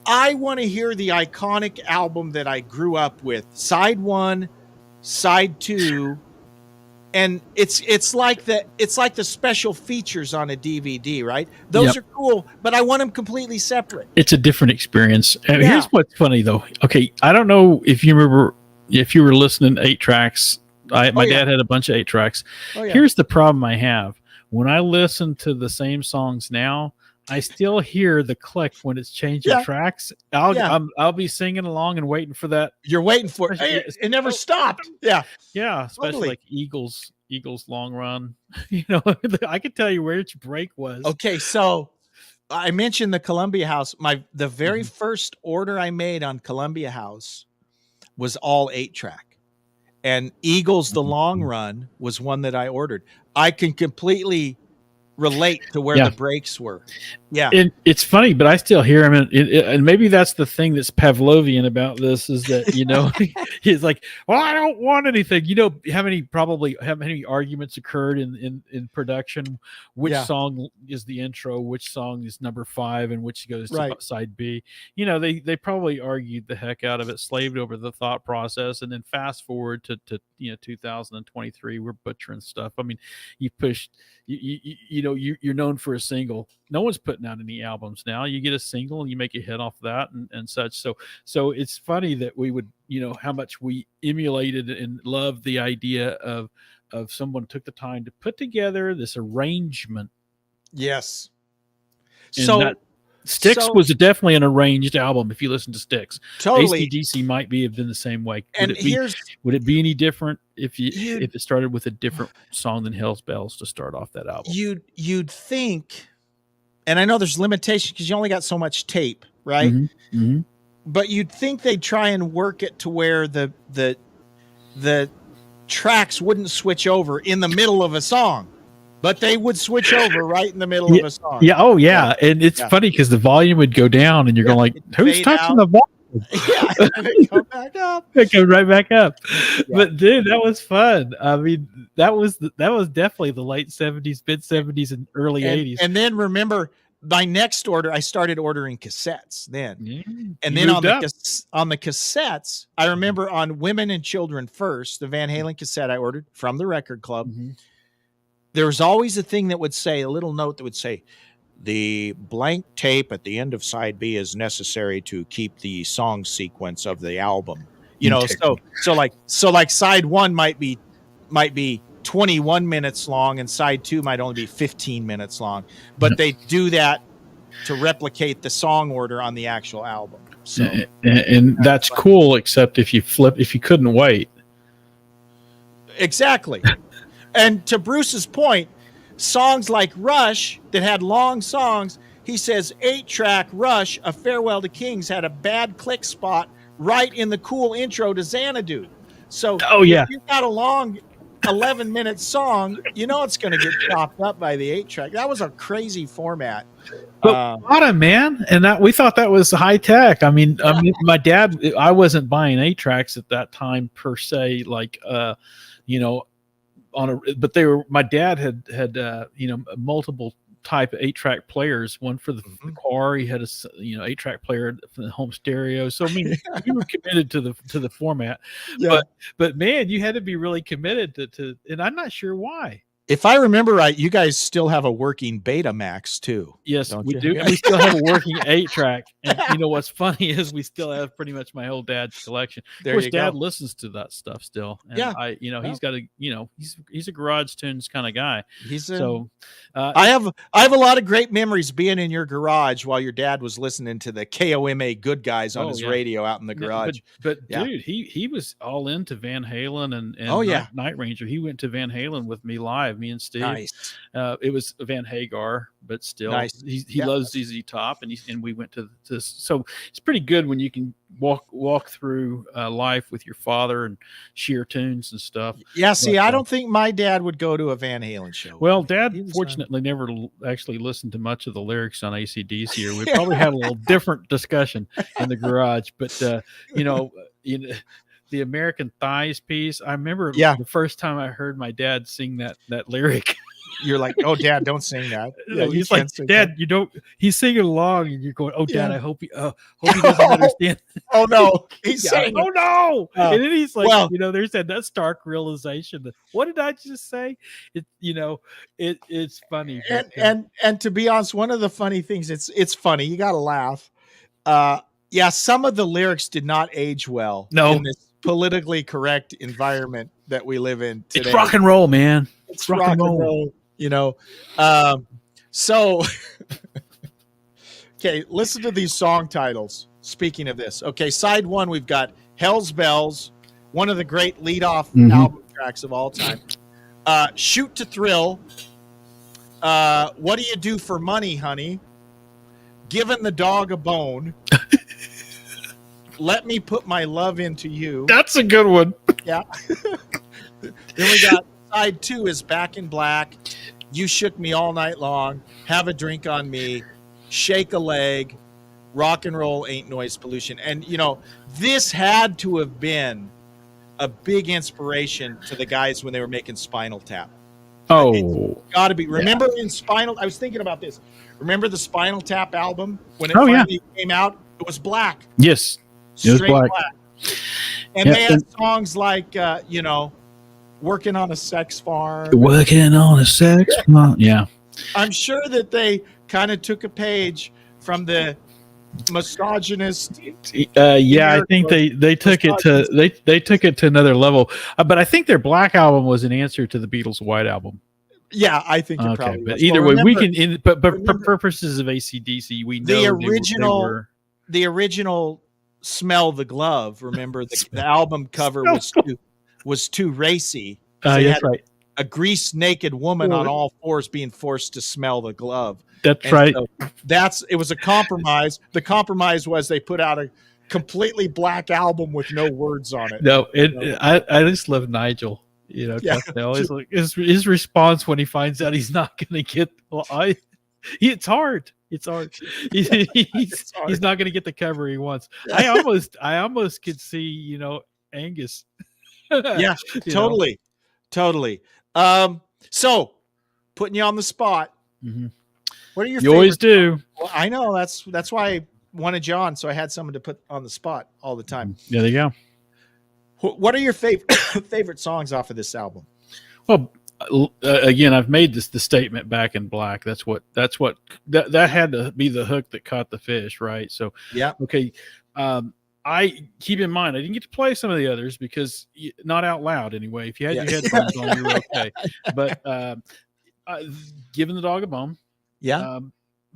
I want to hear the iconic album that I grew up with, side 1, side 2. And it's like the special features on a DVD, right? Those are cool, but I want them completely separate. It's a different experience. Here's what's funny though. Okay, I don't know if you remember if you were listening to 8 tracks. My dad had a bunch of 8 tracks. Here's the problem I have. When I listen to the same songs now, I still hear the click when it's changing tracks. I'll be singing along and waiting for that. You're waiting for it. It never stopped. Yeah. Especially like Eagles Long Run. I could tell you which break was. Okay, so I mentioned the Columbia House. The very first order I made on Columbia House was all 8-track, and Eagles the Long Run was one that I ordered. I can completely relate to where the breaks were. And it's funny, but I still hear him, and maybe that's the thing that's Pavlovian about this is that he's like, well, I don't want anything. How many arguments occurred in production? Which song is the intro? Which song is number 5, and which goes to side B? They probably argued the heck out of it, slaved over the thought process, and then fast forward to 2023, we're butchering stuff. I mean, you pushed. You're known for a single. No one's putting out any albums now. You get a single and you make a hit off that and such. So it's funny that we would, how much we emulated and loved the idea of someone took the time to put together this arrangement. Yes. And Styx was definitely an arranged album. If you listen to Styx, totally. AC/DC might have been the same way. Would it be any different if it started with a different song than Hell's Bells to start off that album? You'd think, and I know there's limitations because you only got so much tape, right? But you'd think they'd try and work it to where the tracks wouldn't switch over in the middle of a song. But they would switch over right in the middle of a song. And it's funny because the volume would go down, and you're going like, "Who's touching the volume?" And it come back up. It goes right back up. But dude, that was fun. I mean, that was definitely the late '70s, mid '70s, and early '80s. And then remember, my next order, I started ordering cassettes then, and then on the cassettes, I remember on Women and Children First, the Van Halen cassette I ordered from the record club. There was always a thing that would say, a little note that would say, the blank tape at the end of side B is necessary to keep the song sequence of the album. So like side 1 might be 21 minutes long and side 2 might only be 15 minutes long, but they do that to replicate the song order on the actual album. So and that's cool, except if you couldn't wait. Exactly. And to Bruce's point, songs like Rush that had long songs, he says 8-track Rush, A Farewell to Kings, had a bad click spot right in the cool intro to Xanadu. So if you've got a long 11-minute song, you know it's going to get chopped up by the 8-track. That was a crazy format. But bottom, man, and that we thought that was high tech. I mean, my dad. I wasn't buying 8-tracks at that time per se. Like, you know, but they were. My dad had you know, multiple type of 8-track players. One for the car. He had a 8-track player for the home stereo. So I mean, we were committed to the format. Yeah. But man, you had to be really committed to. And I'm not sure why. If I remember right, you guys still have a working Betamax too. Yes, we do. And we still have a working 8-track. And you know what's funny is we still have pretty much my whole dad's collection. Of course, Dad listens to that stuff still. And he's got he's a garage tunes kind of guy. I have a lot of great memories being in your garage while your dad was listening to the KOMA Good Guys on his radio out in the garage. But dude, he was all into Van Halen and Night Ranger. He went to Van Halen with me live. Me and Steve. Nice. It was Van Hagar, but still, nice. He loves ZZ Top, and we went to this. So it's pretty good when you can walk through life with your father and share tunes and stuff. Yeah, see, I don't think my dad would go to a Van Halen show. Well, Dad fortunately never actually listened to much of the lyrics on AC/DC, or we probably had a little different discussion in the garage. But the American Thighs piece. I remember the first time I heard my dad sing that lyric. You're like, oh, Dad, don't sing that. Yeah, he's like, Dad, you don't. He's singing along, and you're going, oh, Dad, I hope he doesn't understand. Oh no, he's saying, oh no, and then he's like, there's that stark realization that what did I just say? It's funny. And to be honest, one of the funny things, it's funny. You got to laugh. Some of the lyrics did not age well. No. In this politically correct environment that we live in today. It's rock and roll, man. It's rock and roll. So okay, listen to these song titles. Speaking of this, okay, side one, we've got Hell's Bells, one of the great lead-off album tracks of all time. Shoot to Thrill. What do you do for money, honey? Giving the dog a bone. Let me put my love into you. That's a good one. Yeah. Then we got side two is Back in Black. You Shook Me All Night Long. Have a Drink on Me. Shake a Leg. Rock and Roll Ain't Noise Pollution. And, this had to have been a big inspiration to the guys when they were making Spinal Tap. Oh. Got to be. Remember in Spinal... I was thinking about this. Remember the Spinal Tap album? When it finally came out, it was black. Yes. It was black. And they had songs like, Working on a Sex Farm. Working on a Sex Farm. Yeah. I'm sure that they kind of took a page from the misogynist. I think they took it to they took it to another level. But I think their Black album was an answer to the Beatles' White album. Yeah, I think it probably was. But either way, we can. But for purposes of AC/DC, we know the original Smell the Glove. Remember the album cover was too racy. That's right. A greased naked woman on all fours being forced to smell the glove. That's right. So it was a compromise. The compromise was they put out a completely black album with no words on it. No, I just love Nigel. His response when he finds out he's not going to get. It's hard. It's hard. He's not going to get the cover he wants. I almost could see Angus. Yeah, totally. So putting you on the spot. Mm-hmm. What are your? You always do. Well, I know that's why I wanted you on, so I had someone to put on the spot all the time. There you go. What are your favorite songs off of this album? Well, again, I've made the statement Back in Black. That had to be the hook that caught the fish, right? So yeah, okay. I keep in mind I didn't get to play some of the others because not out loud anyway. If you had your headphones on, you were okay. But Giving the Dog a Bone, yeah.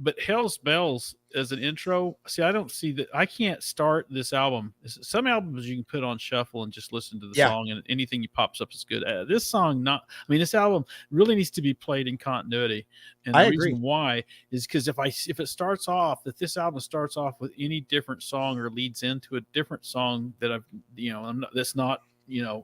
But Hell's Bells as an intro, see, I don't see that. I can't start this album. Some albums you can put on shuffle and just listen to the song, and anything that pops up is good. This song, this album really needs to be played in continuity. And the reason why is because if it starts off, that this album starts off with any different song or leads into a different song that that's not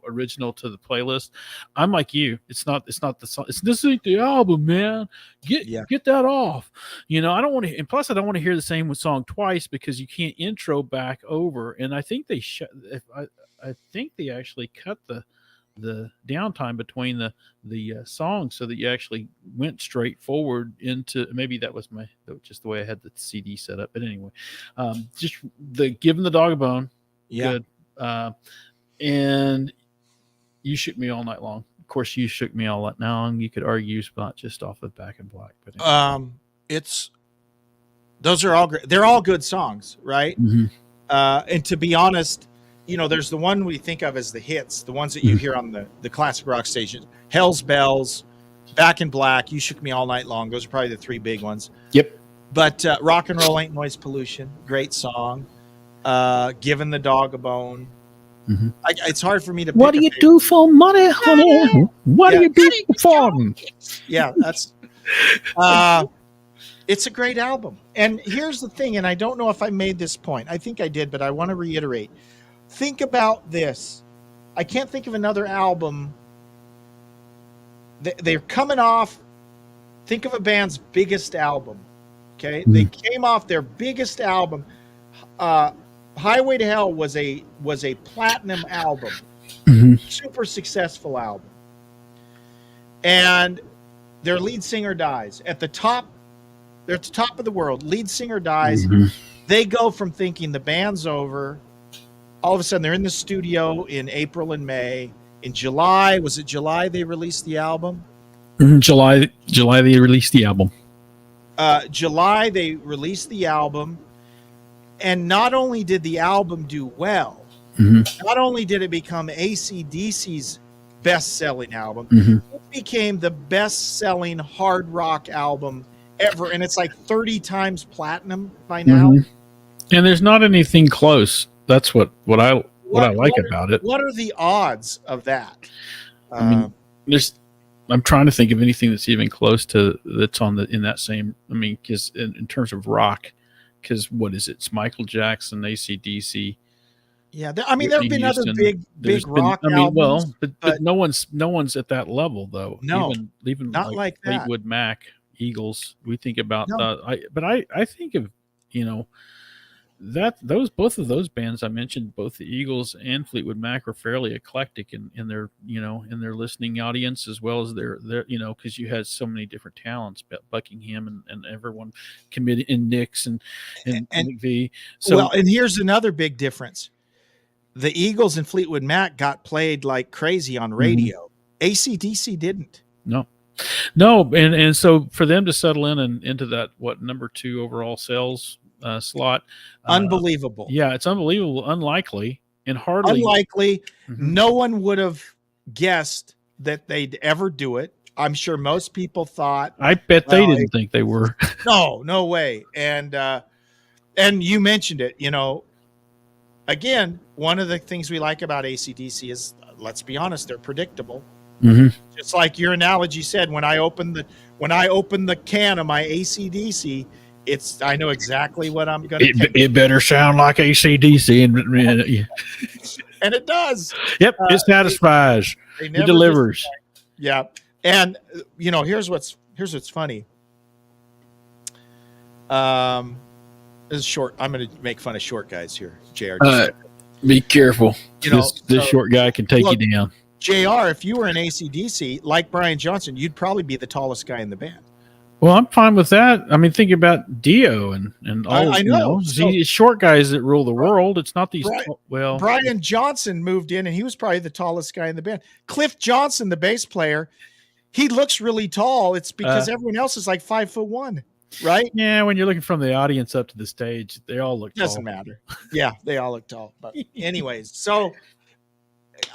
original to the playlist. I'm like you. It's not the song. This ain't the album, man. Get that off. I don't want to, and plus I don't want to hear the same song twice because you can't intro back over. And I think they I think they actually cut the downtime between the songs so that you actually went straight forward into, maybe that was just the way I had the CD set up. But anyway, just the giving the dog a bone. Yeah. Good. And You Shook Me All Night Long. Of course, You Shook Me All Night Long. You could argue not just off of Back in Black, but anyway. Those are all great. They're all good songs, right? Mm-hmm. And to be honest, there's the one we think of as the hits, the ones that you hear on the classic rock stations: Hell's Bells, Back in Black, You Shook Me All Night Long. Those are probably the three big ones. Yep. But Rock and Roll Ain't Noise Pollution, great song. Giving the Dog a Bone. Mm-hmm. It's hard for me to. What do you do for money, honey? What do you do for fun? Yeah, that's. It's a great album. And here's the thing, and I don't know if I made this point. I think I did, but I want to reiterate. Think about this. I can't think of another album. They're coming off. Think of a band's biggest album. Okay, mm-hmm. They came off their biggest album. Highway to Hell was a platinum album, mm-hmm. Super successful album, and their lead singer dies at the top. They're at the top of the world. Lead singer dies. Mm-hmm. They go from thinking the band's over. All of a sudden, they're in the studio in April and May. In July, was it July they released the album? Mm-hmm. July they released the album. July they released the album. And not only did the album do well, mm-hmm. not only did it become AC/DC's best-selling album, mm-hmm. it became the best-selling hard rock album ever. And it's like 30 times platinum by now. Mm-hmm. And there's not anything close. That's what I like about it. What are the odds of that? I mean, I'm trying to think of anything that's even close to that's in that same. I mean, because in terms of rock. Because what is it? It's Michael Jackson, AC/DC. Yeah, there have been other big rock albums. But no one's at that level though. No, even not like that. Fleetwood Mac, Eagles. We think about I think of both of those bands I mentioned, both the Eagles and Fleetwood Mac, are fairly eclectic in their in their listening audience, as well as their because you had so many different talents, Buckingham and everyone committed, and Nix and McVie. So and here's another big difference: the Eagles and Fleetwood Mac got played like crazy on radio. Mm-hmm. AC/DC didn't. No, and so for them to settle into that number 2 overall sales slot, unbelievable. Yeah, it's unbelievable, unlikely, and hardly unlikely. Mm-hmm. No one would have guessed that they'd ever do it. I'm sure most people thought. I bet they didn't think they were. No way. And you mentioned it. Again, one of the things we like about AC/DC is, let's be honest, they're predictable. Mm-hmm. Just like your analogy said, when I open the can of my AC/DC, I know exactly what I'm going to take. It better sound like AC/DC, and it does. Yep, it satisfies. It delivers. Yeah, and here's what's funny. This is short. I'm going to make fun of short guys here, JR. Be careful. This short guy can take you down. JR, if you were in AC/DC, like Brian Johnson, you'd probably be the tallest guy in the band. Well, I'm fine with that. I mean, think about Dio and all. I know. It's short guys that rule the world. It's not these. Brian Johnson moved in, and he was probably the tallest guy in the band. Cliff Johnson, the bass player, he looks really tall. It's because everyone else is like 5'1", right? Yeah, when you're looking from the audience up to the stage, they all look tall. Doesn't matter. Yeah, they all look tall. But anyways, so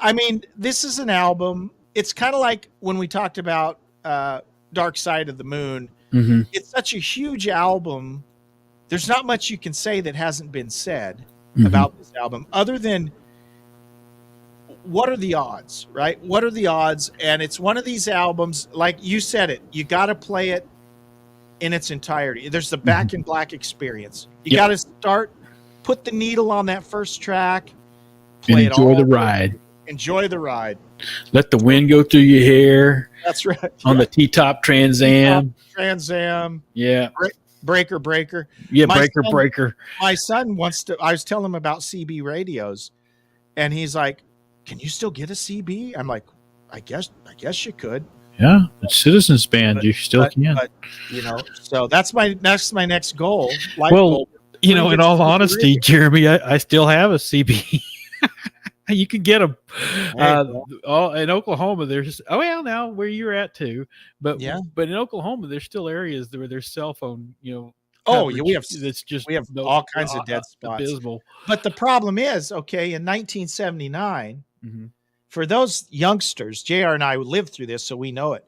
I mean, this is an album. It's kind of like when we talked about Dark Side of the Moon. Mm-hmm. It's such a huge album. There's not much you can say that hasn't been said mm-hmm. about this album, other than what are the odds, right? What are the odds? And it's one of these albums, like you said it, you got to play it in its entirety. There's the Back in Black experience. You got to put the needle on that first track, play and enjoy the ride. Enjoy the ride. Let the wind go through your hair. That's right. On the T-top Trans Am. Trans Am. Yeah. Breaker. Yeah, My breaker. My son wants to. I was telling him about CB radios, and he's like, "Can you still get a CB?" I'm like, "I guess you could." Yeah, it's Citizens Band. You still can. But so that's my next goal. Well, goal. In all honesty, Jeremy, I still have a CB. You can get them in Oklahoma. There's now where you're at too, but in Oklahoma there's still areas where there's cell phone. We have all kinds of dead spots. Abysmal. But the problem is, in 1979, for those youngsters, JR and I lived through this, so we know it.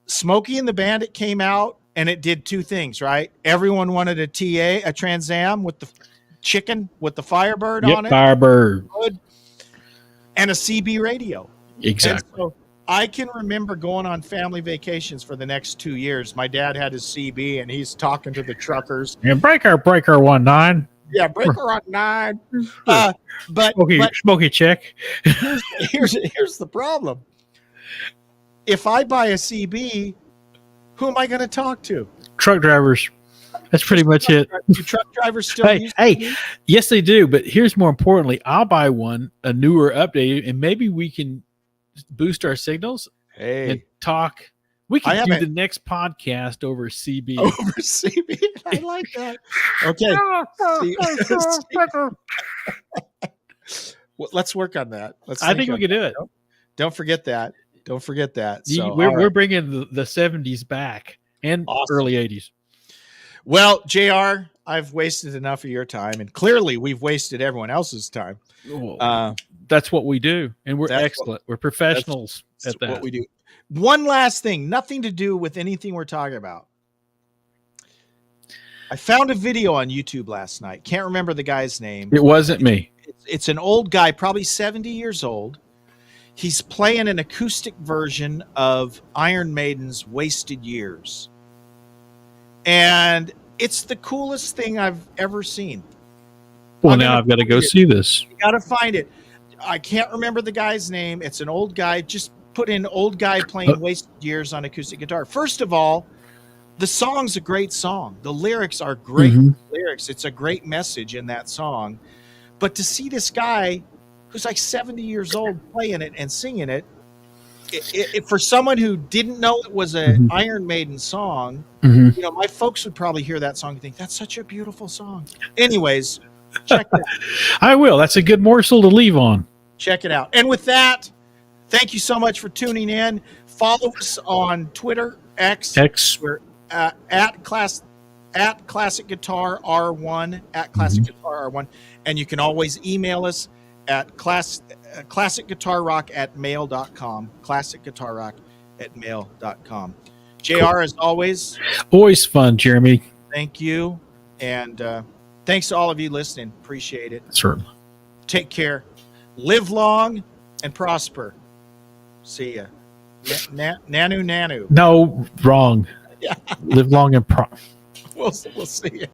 Smokey and the Bandit came out, and it did two things, right? Everyone wanted a Trans Am with the chicken with the Firebird on it. Firebird. And a CB radio. Exactly. So I can remember going on family vacations for the next 2 years. My dad had his CB, and he's talking to the truckers. And breaker 19. Yeah, breaker 19. But Smokey check. Here's the problem. If I buy a CB, who am I going to talk to? Truck drivers. That's pretty much it. Do truck drivers still use CB? Yes, they do. But here's more importantly, I'll buy one, a newer, updated, and maybe we can boost our signals and talk. We can do the next podcast over CB. Over CB. I like that. Okay. Well, let's work on that. I think we can do it. Don't forget that. So, we're bringing the 70s back and early 80s. Well, JR, I've wasted enough of your time, and clearly we've wasted everyone else's time. That's what we do, and we're excellent. We're professionals at that. What we do. One last thing, nothing to do with anything we're talking about. I found a video on YouTube last night. Can't remember the guy's name. It wasn't me. It's an old guy, probably 70 years old. He's playing an acoustic version of Iron Maiden's Wasted Years. And it's the coolest thing I've ever seen. Well, now I've got to go see this. You got to find it. I can't remember the guy's name. It's an old guy. Just put in old guy playing Wasted Years on acoustic guitar. First of all, the song's a great song. The lyrics are great lyrics. It's a great message in that song. But to see this guy who's like 70 years old playing it and singing it, for someone who didn't know it was an Iron Maiden song, my folks would probably hear that song and think, that's such a beautiful song. Anyways, check it out. I will. That's a good morsel to leave on. Check it out. And with that, thank you so much for tuning in. Follow us on Twitter, X. We're at Classic Guitar R1, at Classic Guitar R1. And you can always email us at classicguitarrock@mail.com. Classicguitarrock@mail.com. JR, as always. Always fun, Jeremy. Thank you. And thanks to all of you listening. Appreciate it. Certainly. Take care. Live long and prosper. See ya. Nanu. No, wrong. Yeah. Live long and prosper. We'll see you.